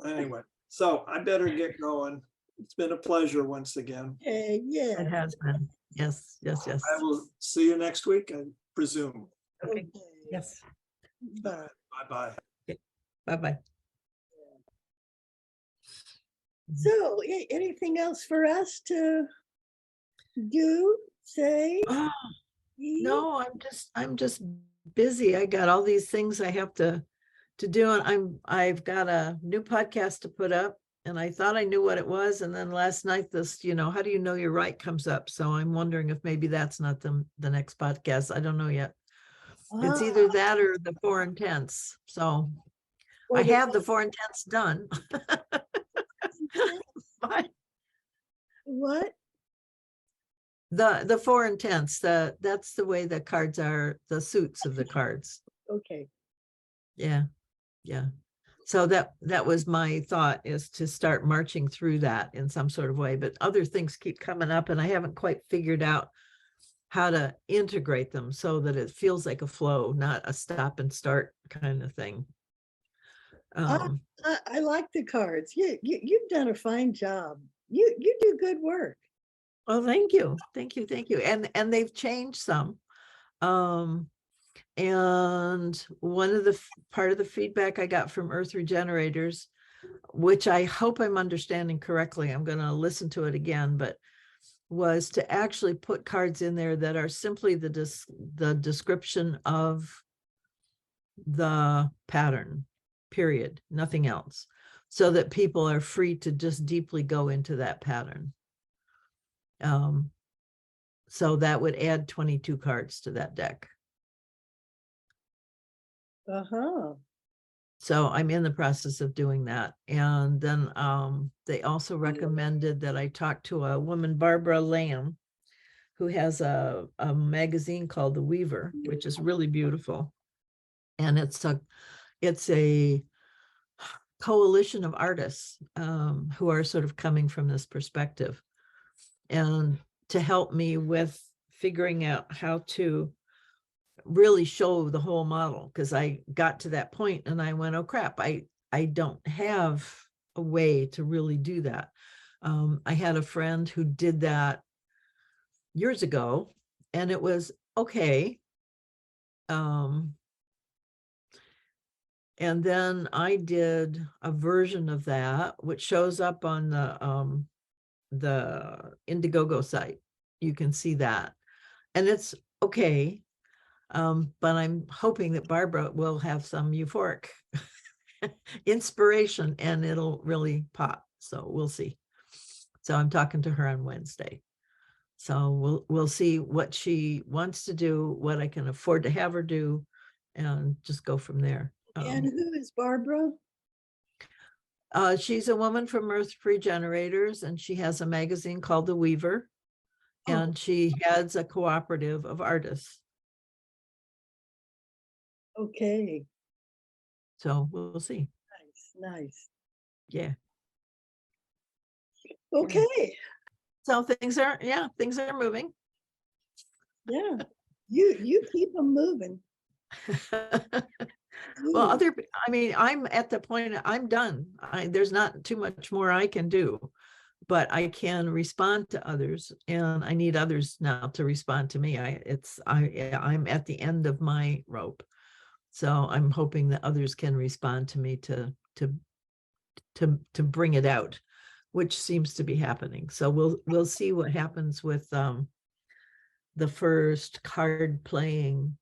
Anyway, so I better get going. It's been a pleasure once again. okay, yeah. It has been. Yes, yes, yes. I will see you next week, I presume. Okay. Yes. Bye. Bye-bye. Bye-bye. So anything else for us to do, say? No, I'm just busy. I got all these things I have to do, and I've got a new podcast to put up, and I thought I knew what it was, and then last night this, how do you know you're right comes up. So I'm wondering if maybe that's not the next podcast. I don't know yet. It's either that or the 4 Intents. So Or I have the 4 Intents done. But what? the 4 Intents, that's the way the cards are, the suits of the cards. Okay. Yeah. So that was my thought, is to start marching through that in some sort of way, but other things keep coming up and I haven't quite figured out how to integrate them so that it feels like a flow, not a stop and start kind of thing. I like the cards. You've done a fine job. You do good work. Well, thank you. And they've changed some. And one of the part of the feedback I got from Earth Regenerators, which I hope I'm understanding correctly, I'm going to listen to it again, but was to actually put cards in there that are simply the description of the pattern, period, nothing else, so that people are free to just deeply go into that pattern. So that would add 22 cards to that deck. So I'm in the process of doing that. And then they also recommended that I talk to a woman, Barbara Lamb, who has a magazine called The Weaver, which is really beautiful. And it's a coalition of artists who are sort of coming from this perspective, and to help me with figuring out how to really show the whole model, because I got to that point and I went, oh crap, I don't have a way to really do that. I had a friend who did that years ago, and it was okay. And then I did a version of that, which shows up on the Indiegogo site. You can see that, and it's okay. But I'm hoping that Barbara will have some euphoric inspiration and it'll really pop. So we'll see. So I'm talking to her on Wednesday. So we'll see what she wants to do, what I can afford to have her do, and just go from there. And who is Barbara? She's a woman from Earth Free Generators, and she has a magazine called The Weaver, and she heads a cooperative of artists. Okay, So we'll see. nice. Yeah. Okay, So things are moving. yeah, you keep them moving. Well, Ooh, I mean, I'm at the point, I'm done. There's not too much more I can do, but I can respond to others, and I need others now to respond to me. I'm at the end of my rope. So I'm hoping that others can respond to me to bring it out, which seems to be happening. So we'll see what happens with the first card playing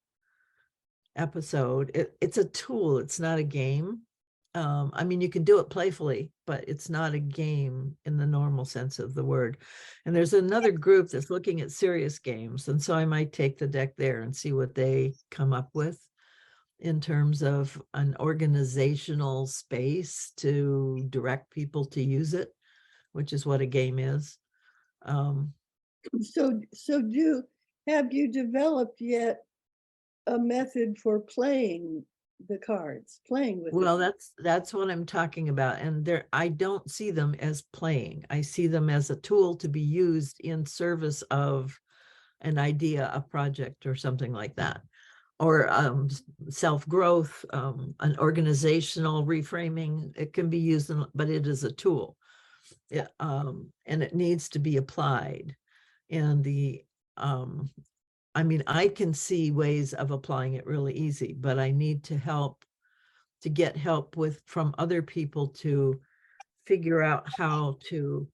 episode. It's a tool, it's not a game. I mean, you can do it playfully, but it's not a game in the normal sense of the word. And there's another group that's looking at serious games, and so I might take the deck there and see what they come up with in terms of an organizational space to direct people to use it, which is what a game is. so have you developed yet a method for playing the cards, playing with Well, it? that's what I'm talking about. And I don't see them as playing. I see them as a tool to be used in service of an idea, a project, or something like that. Or self-growth, an organizational reframing. It can be used, but it is a tool. And it needs to be applied. And I mean, I can see ways of applying it really easy, but I need to get help from other people to figure out how to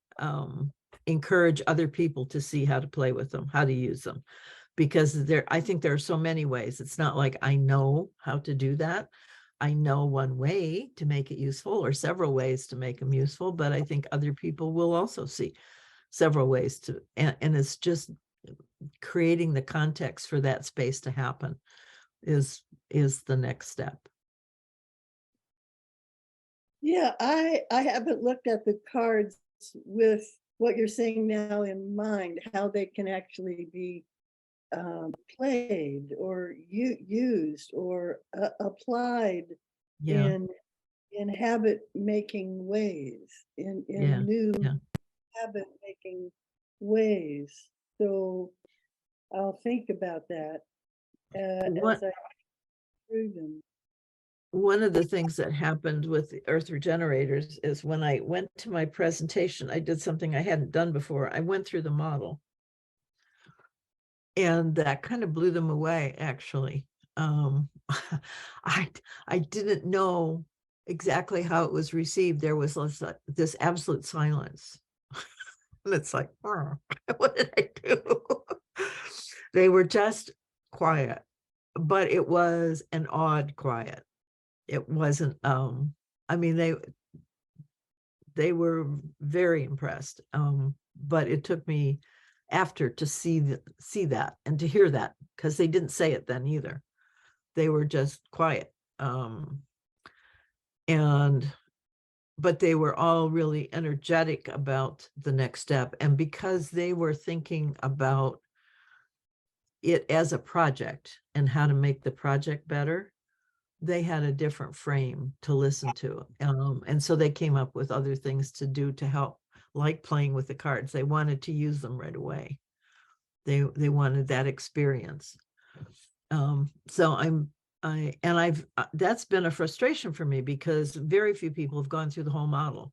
encourage other people to see how to play with them, how to use them. Because I think there are so many ways. It's not like I know how to do that. I know one way to make it useful, or several ways to make them useful, but I think other people will also see several ways to, and it's just creating the context for that space to happen is the next step. Yeah, I haven't looked at the cards with what you're saying now in mind, how they can actually be played or used or applied Yeah. in habit making ways, in new Yeah. habit making ways. So I'll think about that as I through them. One of the things that happened with the Earth Regenerators is when I went to my presentation, I did something I hadn't done before. I went through the model, and that kind of blew them away, actually. I didn't know exactly how it was received. There was this absolute silence. And it's like, oh, what did I do? They were just quiet, but it was an odd quiet. It wasn't, I mean, they were very impressed. But it took me after to see that and to hear that, because they didn't say it then either. They were just quiet. But they were all really energetic about the next step. And because they were thinking about it as a project and how to make the project better, they had a different frame to listen to. And so they came up with other things to do to help, like playing with the cards. They wanted to use them right away. They wanted that experience. So that's been a frustration for me because very few people have gone through the whole model.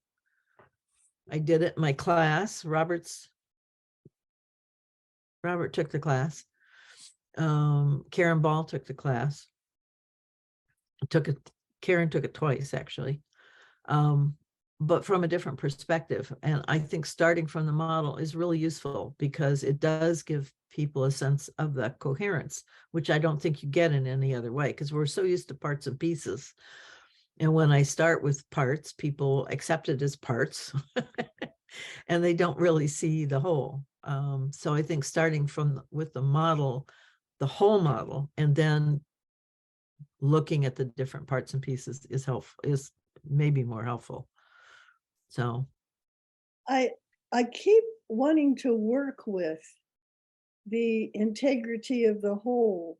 I did it in my class. Robert took the class. Karen Ball took the class. Karen took it twice, actually. But from a different perspective. And I think starting from the model is really useful because it does give people a sense of the coherence, which I don't think you get in any other way because we're so used to parts and pieces. And when I start with parts, people accept it as parts and they don't really see the whole. So I think starting with the model, the whole model, and then looking at the different parts and pieces is maybe more helpful. So I keep wanting to work with the integrity of the whole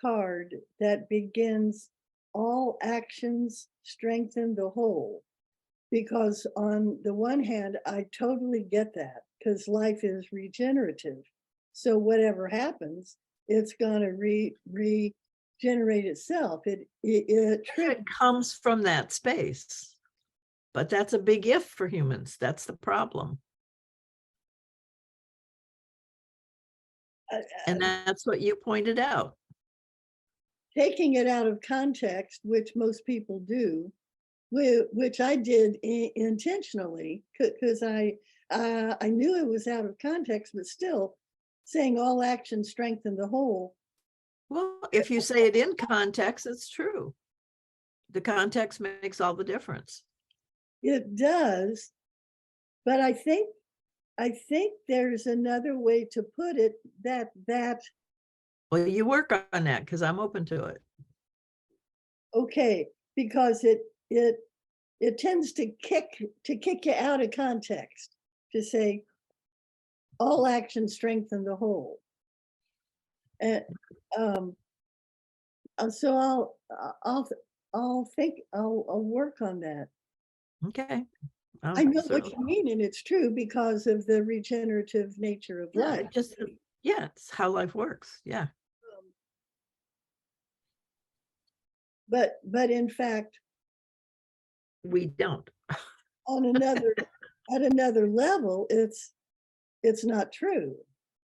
card that begins all actions strengthen the whole. Because on the one hand, I totally get that because life is regenerative. So whatever happens, it's going to regenerate itself. it comes from that space. But that's a big if for humans. That's the problem. And that's what you pointed out. Taking it out of context, which most people do, which I did intentionally because I knew it was out of context, but still saying all actions strengthen the whole. Well, if you say it in context, it's true. The context makes all the difference. It does, but I think there's another way to put it that well, you work on that because I'm open to it. Okay, because it tends to kick you out of context to say all actions strengthen the whole. And so I'll work on that. Okay. I know what you mean, and it's true because of the regenerative nature of life. It's how life works. Yeah. But in fact, we don't. On at another level, it's not true.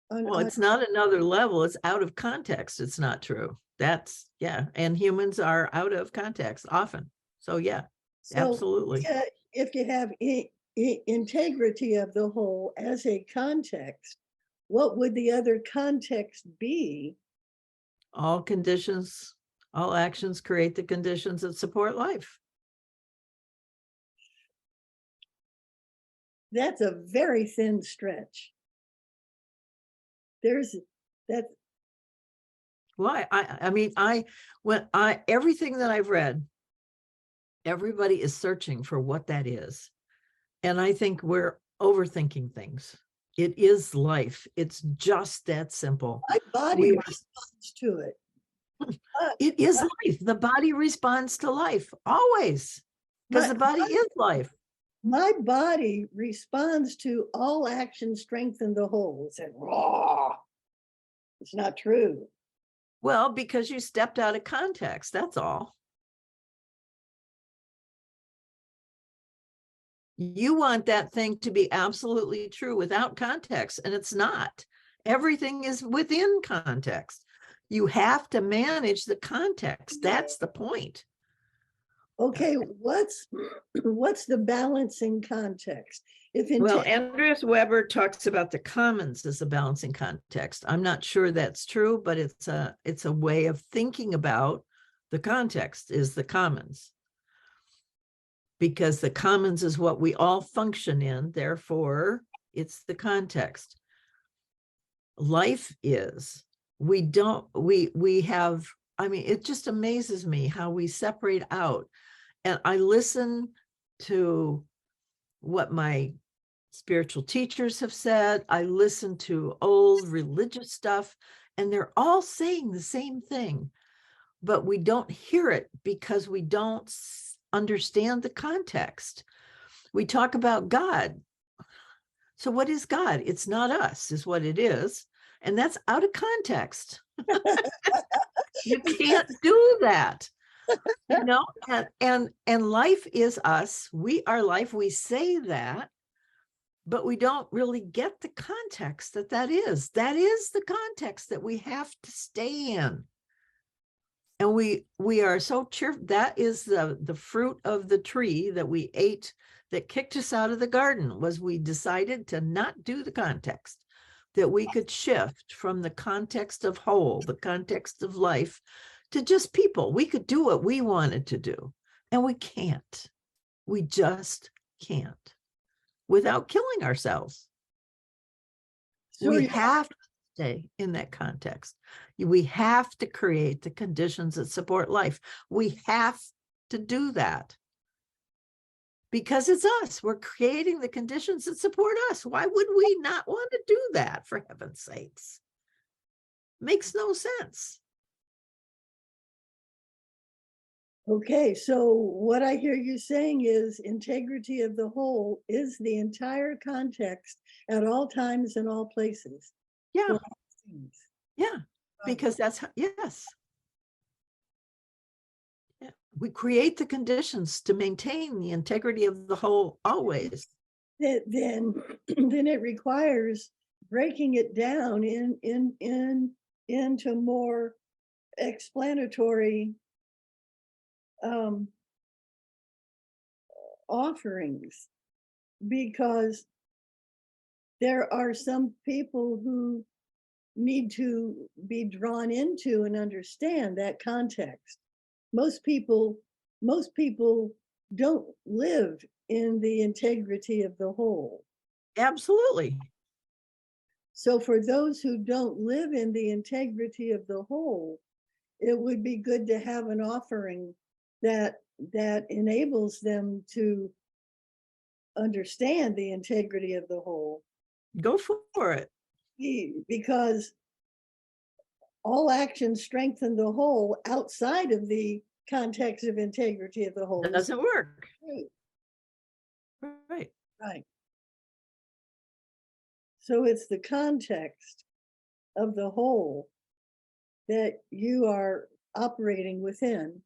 Well, it's not another level. It's out of context. It's not true. And humans are out of context often. So yeah, absolutely. If you have integrity of the whole as a context, what would the other context be? All actions create the conditions that support life. That's a very thin stretch. Well, everything that I've read, everybody is searching for what that is. And I think we're overthinking things. It is life. It's just that simple. My body responds to it. It is life. The body responds to life always because the body is life. My body responds to all actions strengthen the whole. It's like, raw. It's not true. Well, because you stepped out of context, that's all. You want that thing to be absolutely true without context, and it's not. Everything is within context. You have to manage the context. That's the point. Okay, what's the balancing context? Well, Andreas Weber talks about the commons as a balancing context. I'm not sure that's true, but it's a way of thinking about the context is the commons. Because the commons is what we all function in, therefore it's the context. Life is, it just amazes me how we separate out. And I listen to what my spiritual teachers have said. I listen to old religious stuff, and they're all saying the same thing, but we don't hear it because we don't understand the context. We talk about God. So what is God? It's not us, is what it is. And that's out of context. You can't do that. You know, and life is us. We are life. We say that, but we don't really get the context that is. That is the context that we have to stay in. And we are so cheerful. That is the fruit of the tree that we ate that kicked us out of the garden, was we decided to not do the context, that we could shift from the context of whole, the context of life, to just people. We could do what we wanted to do, and we can't. We just can't without killing ourselves. So We have to stay in that context. We have to create the conditions that support life. We have to do that because it's us. We're creating the conditions that support us. Why would we not want to do that, for heaven's sakes? Makes no sense. Okay, so what I hear you saying is integrity of the whole is the entire context at all times and all places. Yeah, for all things. yeah, because that's yes. Yeah, we create the conditions to maintain the integrity of the whole always. Then then it requires breaking it down into more explanatory offerings, because there are some people who need to be drawn into and understand that context. Most people don't live in the integrity of the whole. Absolutely. So for those who don't live in the integrity of the whole, it would be good to have an offering that enables them to understand the integrity of the whole. Go for it. Because all actions strengthen the whole outside of the context of integrity of the whole. That doesn't work. Right. Right. So it's the context of the whole that you are operating within,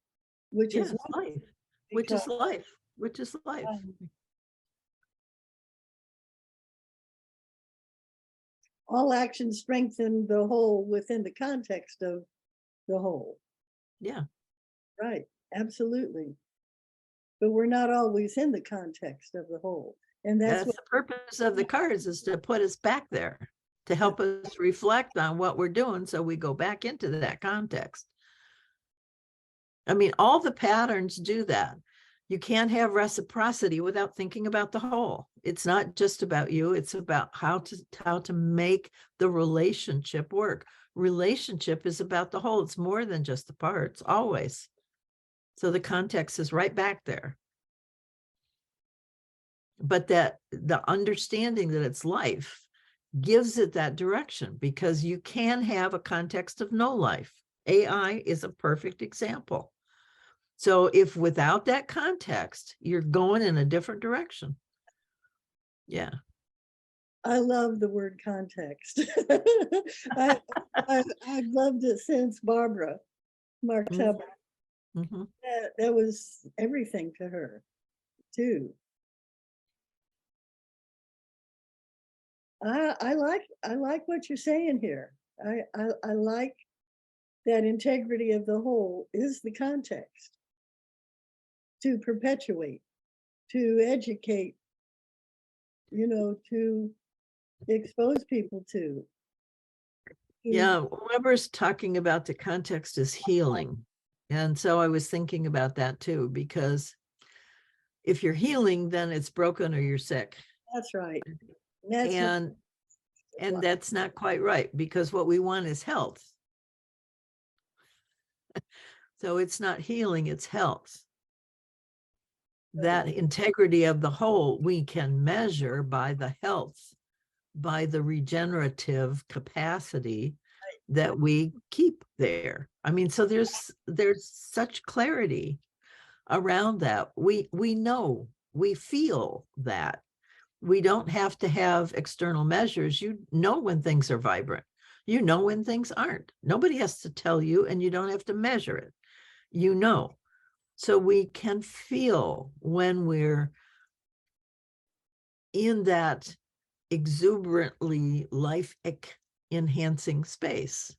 which is life, which is life, which is life. All actions strengthen the whole within the context of the whole. Yeah. Right. Absolutely. But we're not always in the context of the whole. And that's the purpose of the cards, is to put us back there, to help us reflect on what we're doing, so we go back into that context. I mean, all the patterns do that. You can't have reciprocity without thinking about the whole. It's not just about you. It's about how to make the relationship work. Relationship is about the whole. It's more than just the parts, always. So the context is right back there. But that the understanding that it's life gives it that direction, because you can have a context of no life. AI is a perfect example. So if without that context, you're going in a different direction. Yeah. I love the word context. I've loved it since Barbara Mark-Tubber. Mm-hmm. That was everything to her too. I like what you're saying here. I like that integrity of the whole is the context to perpetuate, to educate, to expose people to. Yeah, Weber's talking about the context is healing. And so I was thinking about that too, because if you're healing, then it's broken or you're sick. That's right. And that's not quite right, because what we want is health. So it's not healing, it's health. That integrity of the whole we can measure by the health, by the regenerative capacity that we keep there. I mean, so there's such clarity around that. We know, we feel that. We don't have to have external measures. You know when things are vibrant. You know when things aren't. Nobody has to tell you, and you don't have to measure it. You know. So we can feel when we're in that exuberantly life-enhancing space.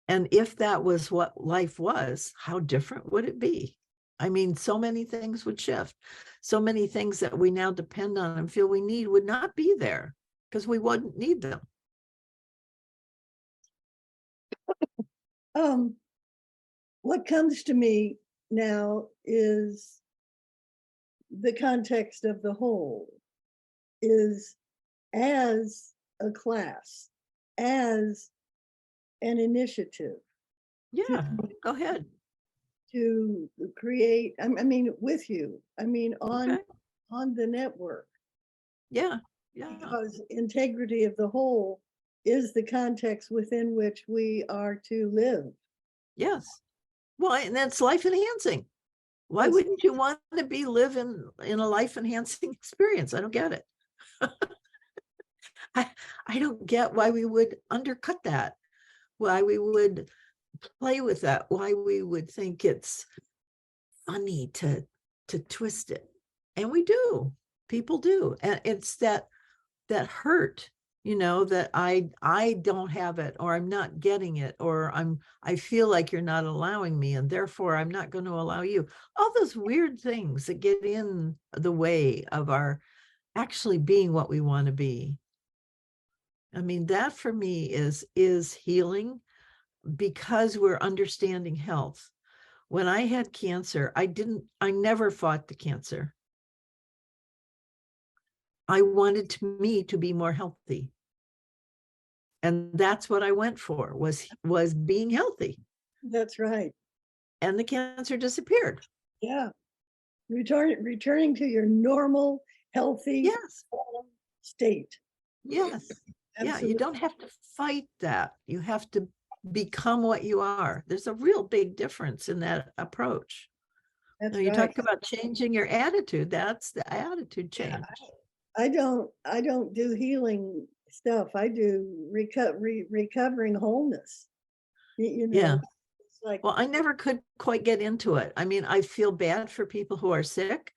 And if that was what life was, how different would it be? I mean, so many things would shift. So many things that we now depend on and feel we need would not be there because we wouldn't need them. What comes to me now is the context of the whole is as a class, as an initiative. Yeah, go ahead. To create, I mean, with you, I mean, Okay. on the network, Yeah, yeah, because integrity of the whole is the context within which we are to live. yes. Well, and that's life enhancing. Why Yes. wouldn't you want to be living in a life enhancing experience? I don't get it. I don't get why we would undercut that, why we would play with that, why we would think it's funny to twist it. And we do. People do. And it's that hurt, that I don't have it, or I'm not getting it, or I feel like you're not allowing me, and therefore I'm not going to allow you. All those weird things that get in the way of our actually being what we want to be. I mean, that for me is healing, because we're understanding health. When I had cancer, I never fought the cancer. I wanted me to be more healthy. And that's what I went for, was being healthy. That's right. And the cancer disappeared. Yeah. Returning to your normal, healthy Yes. state. Yes. Yeah, Absolutely. you don't have to fight that. You have to become what you are. There's a real big difference in that approach. That's Now, you right. talk about changing your attitude. That's the attitude change. I don't do healing stuff. I do recovering wholeness. You know, Yeah. it's like, Well, I never could quite get into it. I mean, I feel bad for people who are sick,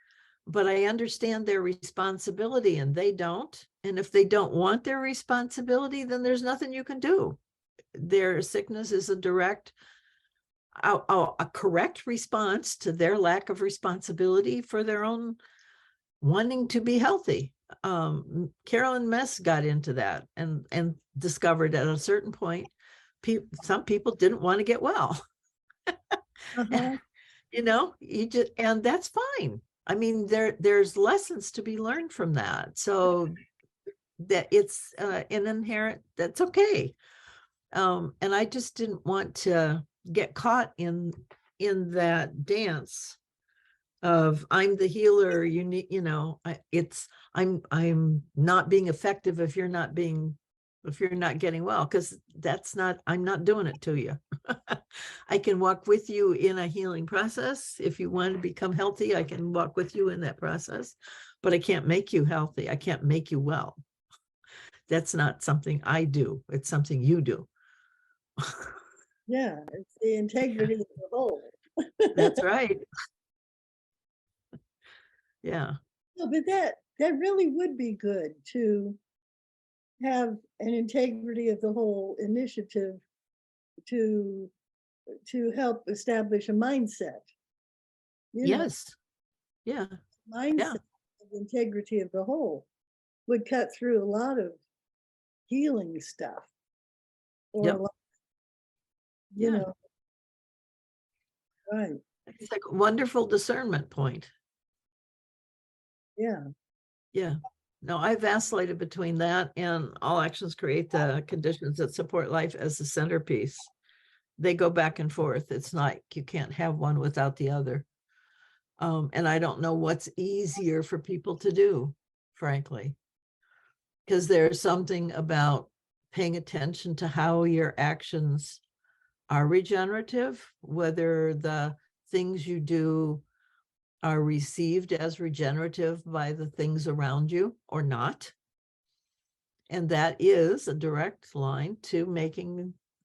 but I understand their responsibility, and they don't. And if they don't want their responsibility, then there's nothing you can do. Their sickness is a correct response to their lack of responsibility for their own wanting to be healthy. Carolyn Mess got into that and discovered at a certain point, some people didn't want to get well. uh-huh. And that's fine. I mean, there's lessons to be learned from that. So that it's an inherent, that's okay. And I just didn't want to get caught in that dance of I'm the healer, you need, I'm not being effective if you're not getting well, because I'm not doing it to you. I can walk with you in a healing process. If you want to become healthy, I can walk with you in that process, but I can't make you healthy. I can't make you well. That's not something I do. It's something you do. Yeah, it's the integrity of the whole. That's right. Yeah. No, but that really would be good to have an integrity of the whole initiative to help establish a mindset. Yes. Yeah. Mindset of integrity of the whole would cut through a lot of healing stuff. Or Yep. a lot, Yeah. Right. It's like a wonderful discernment point. Yeah. Yeah. No, I vacillated between that and all actions create the conditions that support life as the centerpiece. They go back and forth. It's like you can't have one without the other. And I don't know what's easier for people to do, frankly, because there's something about paying attention to how your actions are regenerative, whether the things you do are received as regenerative by the things around you or not. And that is a direct line to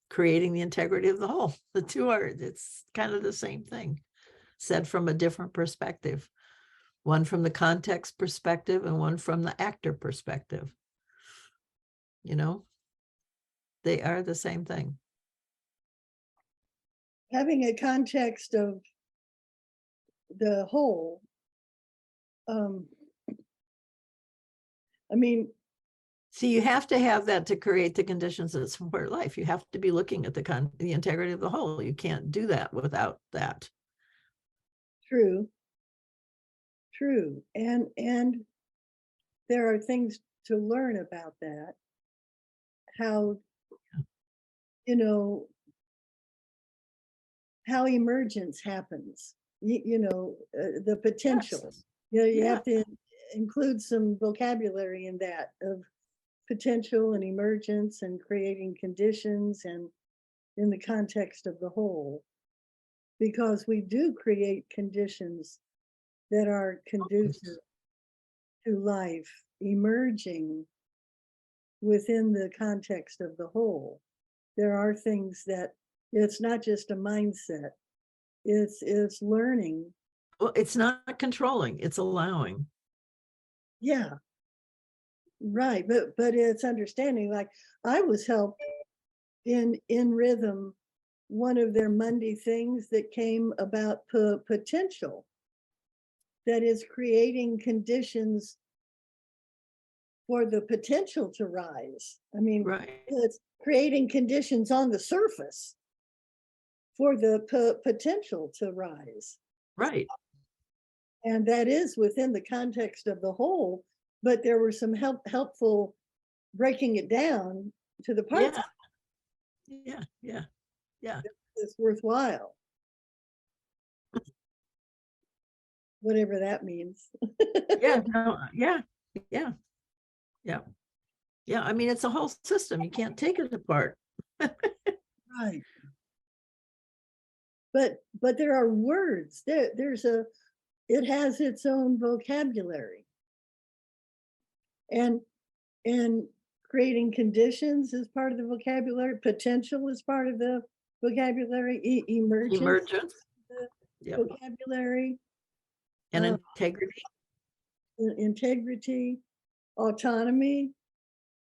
creating the integrity of the whole. The two are, it's kind of the same thing, said from a different perspective. One from the context perspective and one from the actor perspective. You know, they are the same thing. Having a context of the whole, I mean, see, you have to have that to create the conditions that support life. You have to be looking at the integrity of the whole. You can't do that without that. true. And there are things to learn about that. How, you know, how emergence happens, the potential. Yes. You have to include some vocabulary in that of potential and emergence and creating conditions and in the context of the whole, because we do create conditions that are conducive to life emerging within the context of the whole. There are things that it's not just a mindset, it's learning. Well, it's not controlling, it's allowing. Yeah, right. But it's understanding. Like I was helped in rhythm, one of their Monday things that came about potential, that is creating conditions for the potential to rise. I mean, Right. it's creating conditions on the surface for the potential to rise. Right. And that is within the context of the whole, but there were some helpful breaking it down to the parts that's worthwhile. Whatever that means. Yeah. I mean, it's a whole system. You can't take it apart. Right. But there are words. It has its own vocabulary. And creating conditions is part of the vocabulary. Potential is part of the vocabulary. Emergence. Yep. Vocabulary. And integrity. Integrity, autonomy,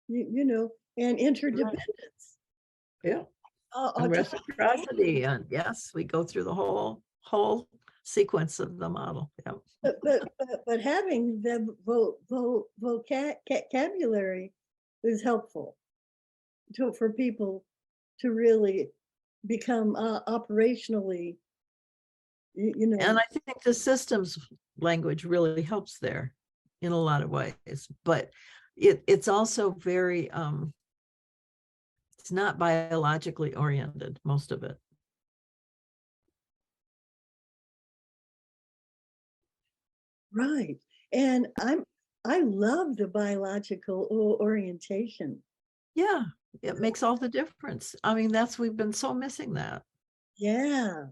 and interdependence. Yeah. And reciprocity. And yes, we go through the whole sequence of the model. Yeah. But having the vocabulary is helpful for people to really become operationally, And I think the systems language really helps there in a lot of ways, but it's also very, it's not biologically oriented, most of it. Right. And I love the biological orientation. Yeah, it makes all the difference. I mean, we've been so missing that. Yeah.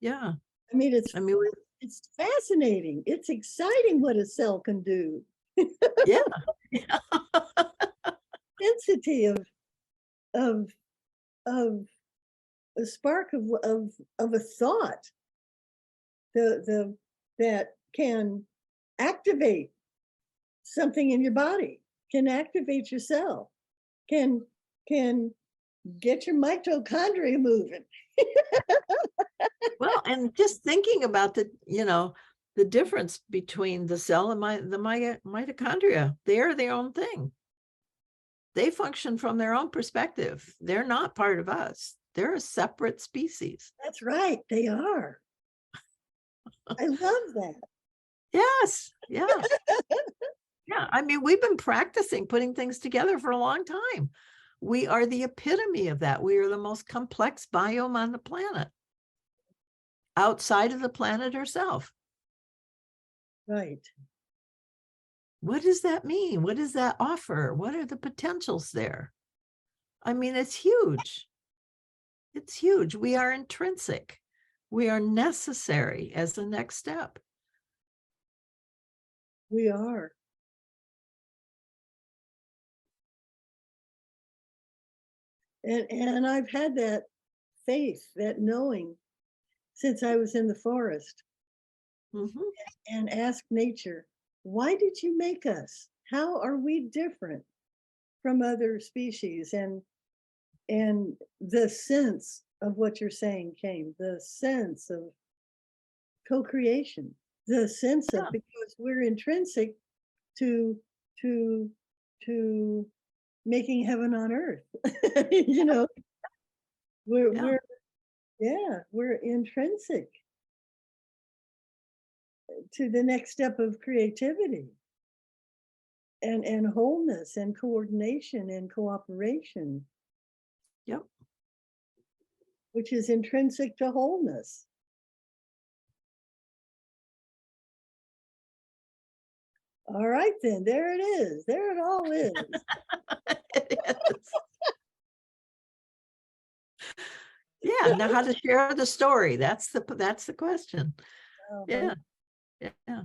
Yeah. I mean, it's fascinating. It's exciting what a cell can do. Yeah. Density of a spark of a thought that can activate something in your body, can activate your cell, can get your mitochondria moving. Well, and just thinking about the difference between the cell and the mitochondria, they're their own thing. They function from their own perspective. They're not part of us. They're a separate species. That's right. They are. I love that. Yes. Yeah. Yeah. I mean, we've been practicing putting things together for a long time. We are the epitome of that. We are the most complex biome on the planet, outside of the planet herself. Right. What does that mean? What does that offer? What are the potentials there? I mean, it's huge. It's huge. We are intrinsic. We are necessary as the next step. We are. And I've had that faith, that knowing since I was in the forest, Mhm. and asked nature, why did you make us? How are we different from other species? And the sense of what you're saying came, the sense of co-creation, the sense of, Yeah. because we're intrinsic to to to making heaven on earth. You know, we're Yeah. we're yeah, we're intrinsic to the next step of creativity and wholeness and coordination and cooperation, Yep. which is intrinsic to wholeness. All right, then, there it is. There it all is. It is. Yeah, now how to share the story. That's the question. Yeah. Yeah.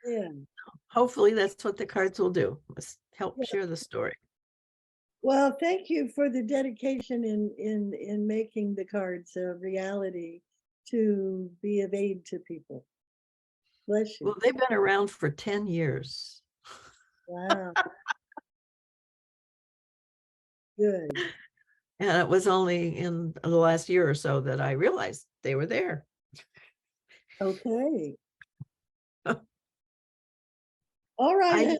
Yeah. Hopefully that's what the cards will do, is help Yeah. share the story. Well, thank you for the dedication in making the cards a reality to be of aid to people. Bless you. Well, they've been around for 10 years. Wow. Good. And it was only in the last year or so that I realized they were there. Okay. All right.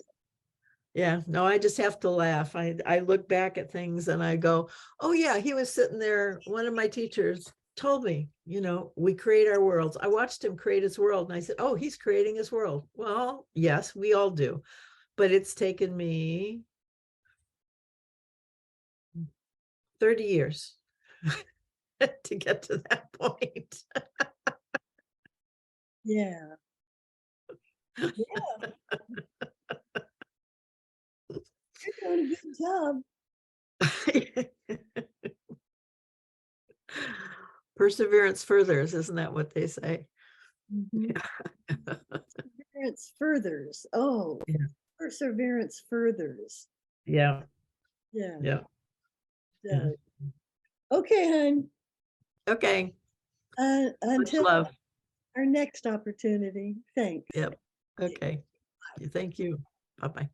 Yeah, no, I just have to laugh. I look back at things and I go, oh yeah, he was sitting there. One of my teachers told me, we create our worlds. I watched him create his world and I said, oh, he's creating his world. Well, yes, we all do. But it's taken me 30 years to get to that point. Yeah. Yeah. You're doing a good job. Perseverance furthers, isn't that what they say? Mhm. Perseverance furthers. Oh, Yeah. perseverance furthers. Yeah. Yeah. Yeah. Yeah. Okay, hon. Okay. Much Until love. our next opportunity. Thanks. Yep. Okay. Thank you. Bye-bye.